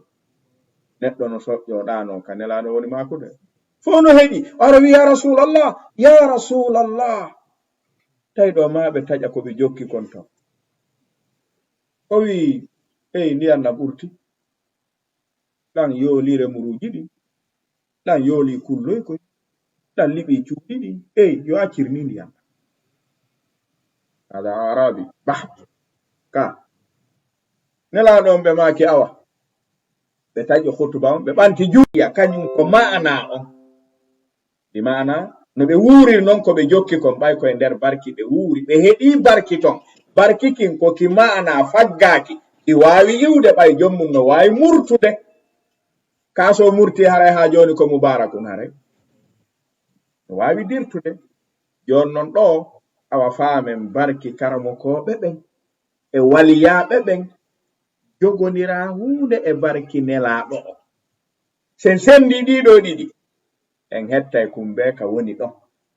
neɗɗo no soƴƴoɗano ka nelaɗo woni makude fof no heɗi aro wi ya rasulallah tawi ɗo maɓe taƴa koɓe jokki kon ton o wi hey ndiyan na ɓurti ɗan yoolire muruji ɗi ɗan yooli kulloy koy ɗan liɓi cuuɗi ɗi hey yo accirni ndiyan ada arabi bah ka nelaɗon ɓe maki awa ɓe taƴi hutuba on ɓe ɓanti juuɗiya kañum ko ma'ana on ɗi ma'ana no ɓe wuuri noon ko ɓe jokki kon ɓay koye nder barki ɓe wuuri ɓe heɗi barki ton barki kin ko ki ma'ana faggaki ɗi wawi iwde ɓay jommum no wawi murtude kaso murti haray ha joni ko mubarakun haray no wawi dirtude jon non ɗo awa faamen barki karamo koɓe ɓen e waliyaɓe ɓen jogonira hunde e barki nelaɗo o sen sendi ɗiɗo ɗiɗi en hettay kumbe ka woni ɗo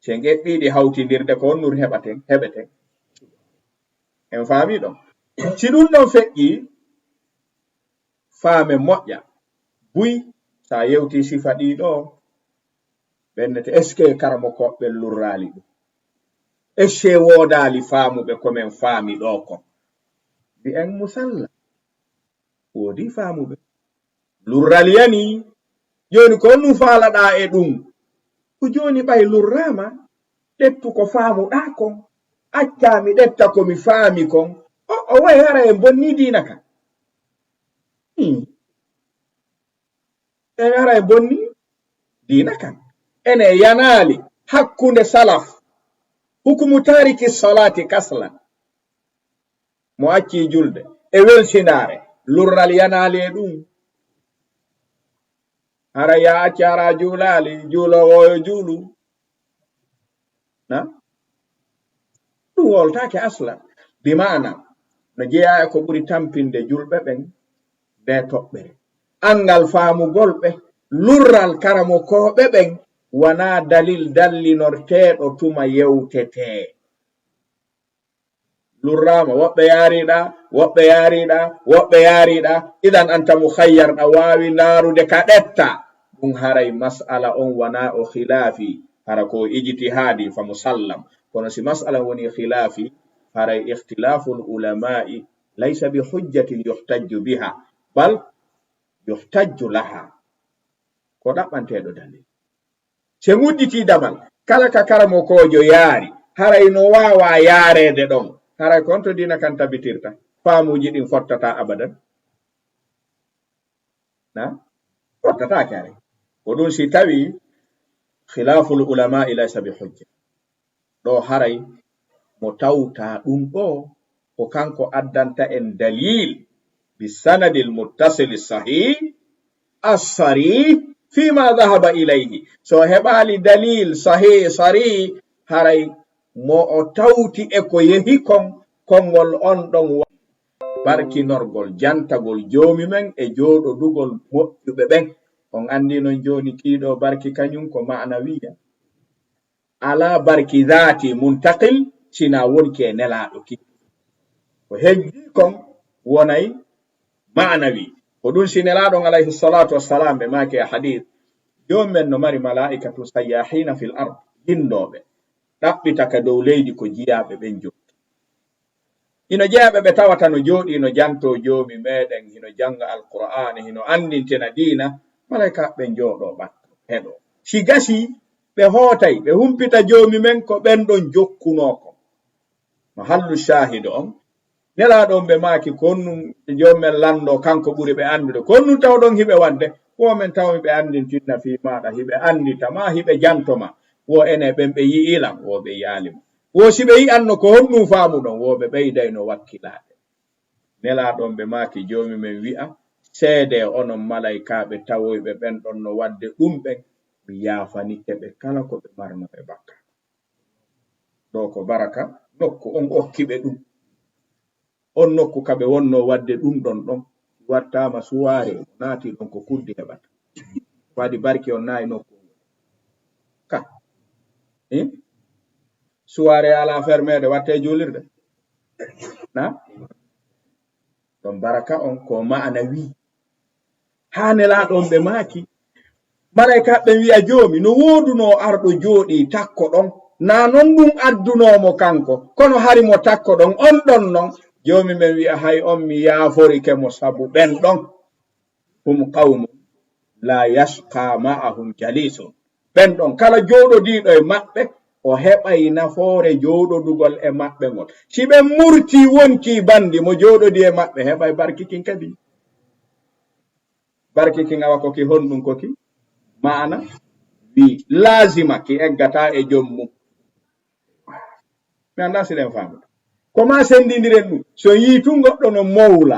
sen eɓɓiɗi hawtidirde ko on nur heɓeten en faami ɗo si ɗum ɗon feƴƴi faamen moƴƴa buy sa yewti sifa ɗiɗo ɓennete est ce que karamo koɓɓe lurrali ɗum ecce woodali faamuɓe komin faami ɗo kon mbi'en musalla woodi faamuɓe lurral yani joni ko honɗum faalaɗa e ɗum ko joni ɓay lurrama ɗettu ko faamuɗa kon accami ɗetta komi faami kon o way hara en bonni diina kan en hara en bonni diina kan ene yanali hakkunde salaf hukumu tariki salati kaslan mo acci julde e welsinare lurral yanali e ɗum hara ya acci hara juulali juulowoyo juulu na ɗum woltake aslan bimana no jeeya e ko ɓuri tampinde julɓe ɓen ɓe toɓɓere angal faamugol ɓe lurral karamo koɓe ɓen wana dalil dallinorteɗo tuma yewtete lurrama woɓɓe yaariɗa idan anta mukhayyarɗa wawi ndarude ka ɗetta ɗum haray mas'ala on wana o khilafi hara ko ijtihadi fa musallam kono si mas'ala woni khilafi haray ikhtilafu ulama'i laysa bi hujjatin yuhtajju biha bal yuhtajju laha ko ɗaɓɓanteɗo dalil se mudditi damal kala ka karamo kojo yaari haray no wawa yaarede ɗon haray konto dina kan tabitirta faamuji ɗin fottata abadan na fottata kare ko ɗum si tawi khilaful ulama'i laysa bi hujja ɗo haray mo tawta ɗum ɗo ko kanko addanta en dalil bisanadil muttasili sahih as-sarih fima dhahaba ilayhi so heɓali dalil sahih sarih haray mo o tawti e ko yehi konngol on ɗon barkinorgol jantagol joomi men e jooɗodugol moƴƴuɓe ɓen on andi non joni kiiɗo barki kañum ko ma'nawiya ala barki dhati muntaqil sina wonki e nelaɗo ki ko hejji kon wonay ma'nawi ko ɗum si nelaɗon alayhi salatu wassalam ɓe maki e hadith joomi men no mari malaikatu sayyahina fil ard hindoɓe ɗaɓɓita ka dow leydi ko jiyaɓe ɓen jooɗi hino jeyaɓe ɓe tawata no jooɗi no janto joomi meɗen hino janga alqur'ana hino andintina diina malaika ɓen jooɗo ɓatto heɗo si gasi ɓe hootay ɓe humpita joomi men ko ɓen ɗon jokkunoko mahallu shahido on nelaɗon ɓe maaki konnum joomen lando kanko ɓuri ɓe andude konnum tawɗon hiɓe wadde wo men tawmi ɓe andintinna fi maɗa hiɓe andita ma hiɓe jantoma wo ene ɓen ɓe yi'ilam wo ɓe yaalima wo si ɓe yi'anno ko honɗum faamu ɗon wo ɓe ɓeydayno wakkilaɓe nelaɗon ɓe maaki joomi men wi'a seede onon malaikaɓe tawoyɓe ɓen ɗon no wadde ɗum ɓen mi yaafanike ɓe kala ko ɓe marno ɓe bakka ɗo ko baraka nokku on okkiɓe ɗum on nokku kaɓe wonno wadde ɗum ɗon ɗon wattama suware naati ɗon ko kuddi heɓata waɗi barki on nayi nokku ka suware ala fermede watte julirde na ɗon baraka on ko ma'ana wi ha nelaɗon ɓe maaki malaika ɓe wi'a joomi no woduno arɗo jooɗi takko ɗon na non ɗum addunomo kanko kono hari mo takko ɗon on ɗon non joomi men wi'a hay on mi yaaforike mo sabu ɓen ɗon hum qawmu la yasqa ma'ahum jalisun ɓen ɗon kala jooɗodiɗo e maɓɓe o heɓay nafoore jooɗodugol e maɓɓe ngol si ɓe murti wonki bandi mo jooɗodi e maɓɓe heɓay barkikin kadi barkikin awa koki honɗum koki maana wi lazima ki eggata e jommum mi anda siɗen famuɗa koma sendidiren ɗum so yiitu goɗɗo no mowla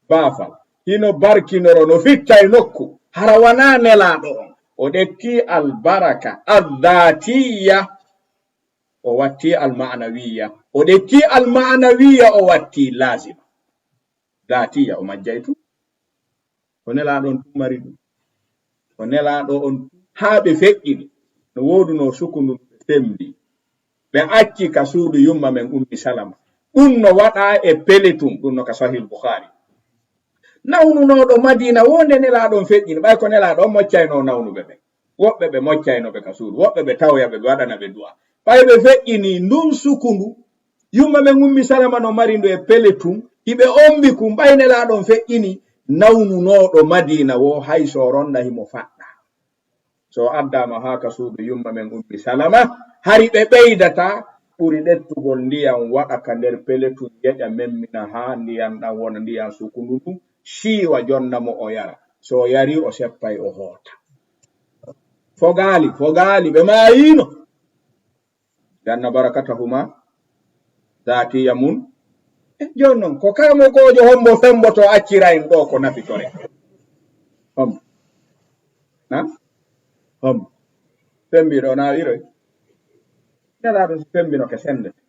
baafal hino barkinoro no fittay nokku hara wana nelaɗo on o ɗetti albaraka addatiya o watti almanawiya o ɗetti almanawiya o watti lazima datiya o majjaytu ko nelaɗon tumari ɗum ko nelaɗo on haa ɓe feƴƴini no woduno sukundu ɓe femdi ɓe acci ka suudu yumma men ummi salama ɗum no waɗa e peletum ɗum no ka sahih bukhari nawnunoɗo madina wonde nelaɗon feƴƴini ɓay ko nelaɗo on moccayno nawnuɓe ɓe woɓɓe ɓe moccaynoɓe ka suudu woɓɓe ɓe tawya ɓe waɗana ɓe du'a ɓayɓe feƴƴini ndun sukundu yumma men ummi salama no mari ndo e peletum hiɓe ombi kum ɓaynelaɗon feƴƴini nawnunoɗo madina wo hay so ronda himo faɗɗa so addama haka suudu yumma men ummi salama hari ɓe ɓeydata ɓuri ɗettugol ndiyam waɗa ka nder peletum yeƴa memmina ha ndiyam ɗan wona ndiyam sukundu ɗum shiwa jonnamo o yara so yari o seppay o hoota fogali ɓe mayino janna barakatahuma zatiya mun joni noon ko kamo gojo hombo femboto accira en ɗo ko nafitore hombo fembiɗo na wiroy nelaɗo so fembino ke sendete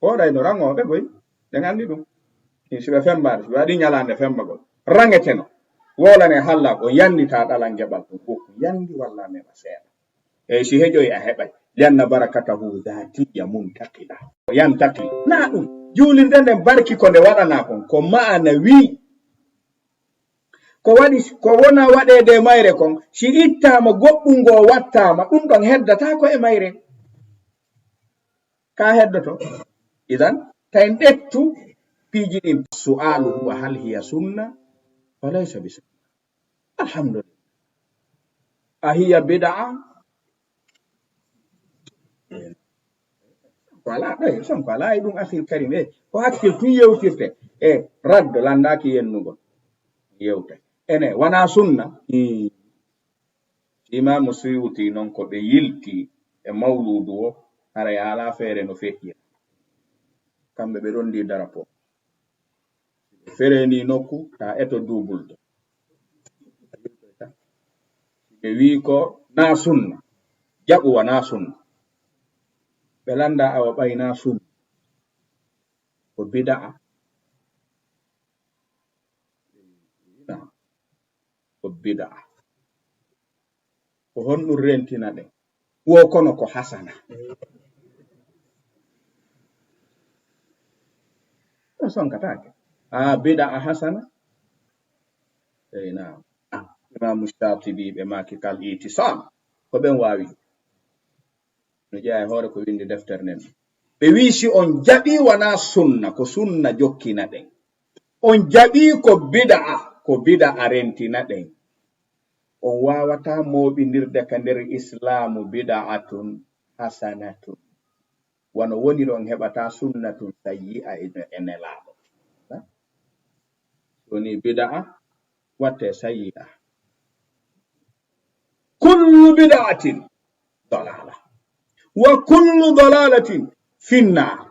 oɗayno rangoɓe boy ɓe gandi ɗum siɓe fembade siɓe waɗi ñalande fembagol rangeteno wolane halla ko yandita ɗalan geɓal ɗum gokku yandi walla meɓa seeɗa eyyi si heƴoyi a heɓay lianna barakatahu zatiya mun takila yan takli na ɗum julirde nden barki ko nde waɗana kon ko ma'ana wi ko waɗi ko wona waɗede mayre kon si ittama goɗɗum ngo wattama ɗum ɗon heddata ko e mayre ka heddoto idan tayn ɗettu piiji ɗin su'alu huwa hal hiya sunna walaysa bi sunna alhamdulillah ahiya bid'a wala ɗoy sonko ala e ɗum akhil karim ko hakkil tun yewtirte raddo landaki yennugol yewte ene wana sunna imamu suyuti non ko ɓe yilti e mawludu o hara ala feere no feƴƴira kamɓe ɓe ɗon ndi darapo fereni nokku ta eto dubulde ɓe wi ko na sunna jaɓu wana sunna ɓe landa awa ɓayna sunna ko bida'a ko bida'a ko honɗum rentina ɗen wo kono ko hasana ɗo sonkatake bida'a hasana eyna imamu Shatibi ɓe maki kal itisam ko ɓen wawi no jeeya e hoore ko windi deftere nden ɓe wi si on jaɓi wana sunna ko sunna jokkina ɗen on jaɓi ko bida'a rentina ɗen on wawata moɓindirde ka nder islamu bida'atun hasanatun wano woni ɗon heɓata sunnatun sayyi'a e nelaɗo woni bida'a watte sayyi'a kullu bida'atin dalala wa kullu dalalatin finnar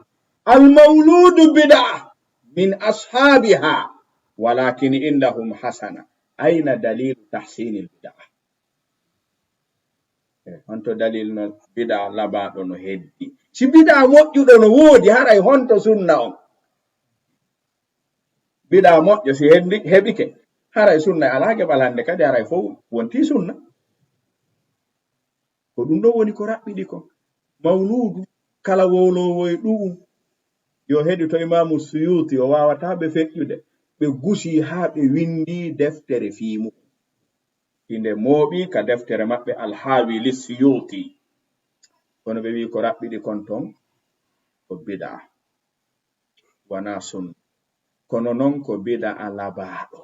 المولود بدعة من أصحابها ولكن عندهم حسنة أين دليل تحسين البدعة honto dalil no bid'a labaɗo no heddi si bid'a moƴƴuɗo no woodi haray honto sunna on bid'a moƴƴo si heɓike haray sunna ala geɓal hande kadi haray fof wonti sunna ko ɗum ɗo woni ko raɓɓiɗi kon mawludu kala wolowo e ɗu'um yo heɗi to imamu Suyuti o wawata ɓe feƴƴude ɓe gusi ha ɓe windi deftere fiimu inde mooɓi ka deftere maɓɓe alhawi li Suyuti kono ɓe wi ko raɓɓiɗi kon ton ko bid'a wana sunna kono non ko bid'a labaɗo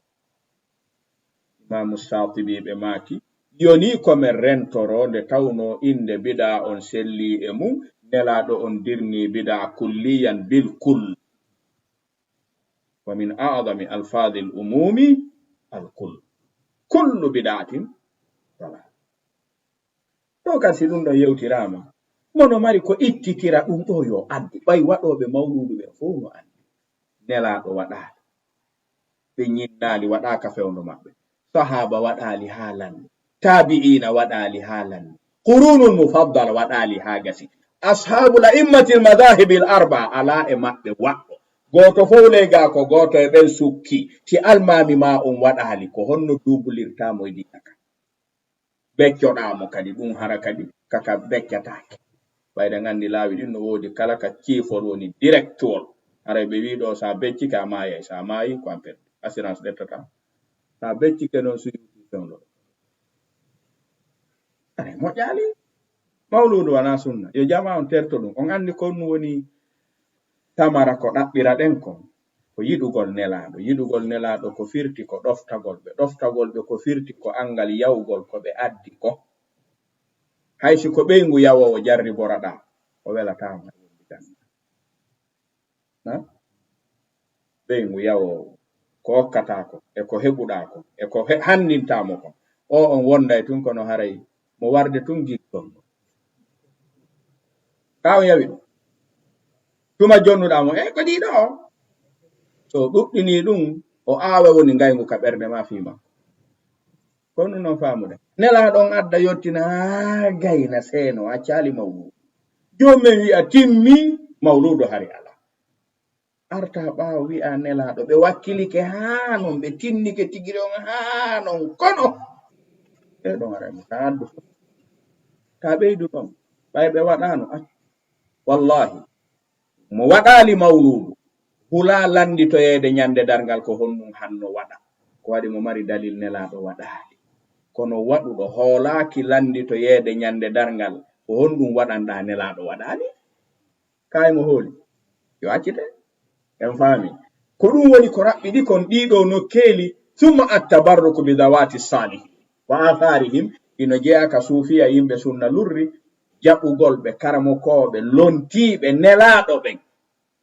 imamu Shatibi ɓe maki yoni komin rentoro nde tawno inde bid'a on selli e mum nelaɗo on dirni bid'a kulliyan bil kull wa min a'zami alfadhi al umumi al kull kullu bid'atin dalal to kasi ɗum ɗo yewtirama mono mari ko ittitira ɗum ɗo yo addi ɓay waɗoɓe mawludu ɓe fof no andi nelaɗo waɗali ɓe ñinnali waɗaka fewndo maɓɓe sahaba waɗali ha landi tabi'ina waɗali ha landi qurunul mufaddal waɗali ha gasi ashabul a'immatil madahibil arba ala e maɓɓe waɗɗo goto fof lega ko goto e ɓen sukki ti almami ma on waɗali ko honno dubulirtamo e dina ka beccoɗamo kadi ɗum hara kadi kaka beccatake ɓayde gandi laawi ɗin no woodi kala ka ciifol woni directol haray ɓe wiɗo sa beccike a mayay sa mayi ko ampere assurance ɗettata sa beccike noon suyuti fewndo are moƴƴali mawludu wana sunna yo jama on terto ɗum on andi ko ɗum woni tamara ko ɗaɓɓira ɗen kon ko yiɗugol nelaɗo ko firti ko ɗoftagol ɓe ko firti ko angal yawgol ko ɓe addi ko haysi ko ɓeygu yawowo jarri boraɗa o welatama ɓeygu yawowo ko hokkatako e ko heɓuɗako e ko handintamo ko o on wonday tun kono haray mo warde tun giggol ka on yawi ɗum tuma jonnuɗamo ko ɗiɗo o so ɗuɗɗini ɗum o aawe woni ngaygu ka ɓernde ma fima kono noon famude nelaɗon adda yottina gayna seeno a cali mawludu jomumen wi'a timmi mawludu hari ala arta ɓaawo wi'a nelaɗo ɓe wakkilike haa non ɓe tinnike tigiri on haa non kono ɗon aramo ta addu ta ɓeydu ɗon ɓay ɓe waɗano wallahi mo waɗali mawludu hula landitoyede nyande dargal ko honɗum hanno waɗa ko waɗi mo mari dalil nelaɗo waɗali kono waɗuɗo hoolaki landitoyede nyande dargal ko honɗum waɗanɗa nelaɗo waɗali kay mo hooli yo accite en faami ko ɗum woni ko raɓɓiɗi kon ɗiɗo no keeli summa attabarruku bi dawati salih wa atharihim ino jeeyaka suufiya yimɓe sunna lurri jaɓugol ɓe karamokoɓe lontiɓe nelaɗo ɓen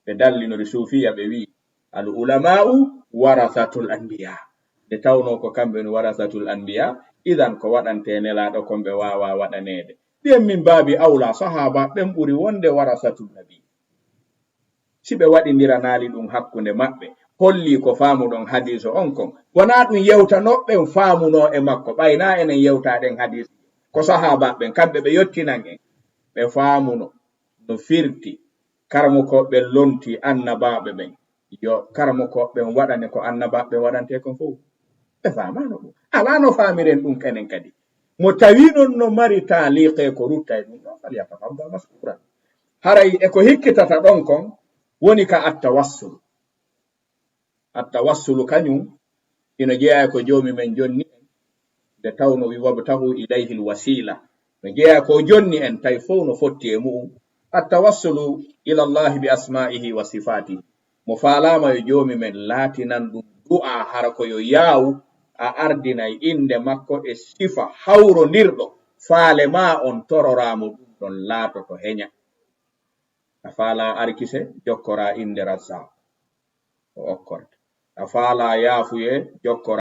ɓe dallinori suufiya ɓe wi al ulama'u warathatul anbiya nde tawno ko kamɓe no warathatul anbiya idan ko waɗante nelaɗo kon ɓe wawa waɗanede ɓiyen min baabi awla sahaba ɓen ɓuri wonde warathatul nabi si ɓe waɗindira naali ɗum hakkunde maɓɓe holli ko faamuɗon hadiso on kon wona ɗum yewtanoɓɓen faamuno e makko ɓayna enen yewtaɗen hadise ko sahaba ɓen kamɓe ɓe yottinan en ɓe faamuno no firti karamokoɓe lonti annabaɓe ɓen yo karamokoɓe waɗane ko annabaɓe waɗante kon fof ɓe famano ɗum ala no faamiren ɗum kenen kadi mo tawi non no mari taliqe ko rutta e ɗum ɗon falyatafadda maskuran haray e ko hikkitata ɗon kon woni ka attawassulu kañum ina jeeya ko joomi men jonni en nde tawno wi wabtahu ilayhi lwasila no jeeya ko jonni en tawi fof no fotti e mu'um attawassulu ila llahi bi asma'ihi wa sifatihi mo faalama yo joomi men laatinan ɗum du'a hara ko yo yaawu a ardinay inde makko e sifa hawrondirɗo faale ma on tororamo ɗum ɗon laato to heña a faala arkise jokkora inde razzaq o okkorte a faala yaafuye jokkora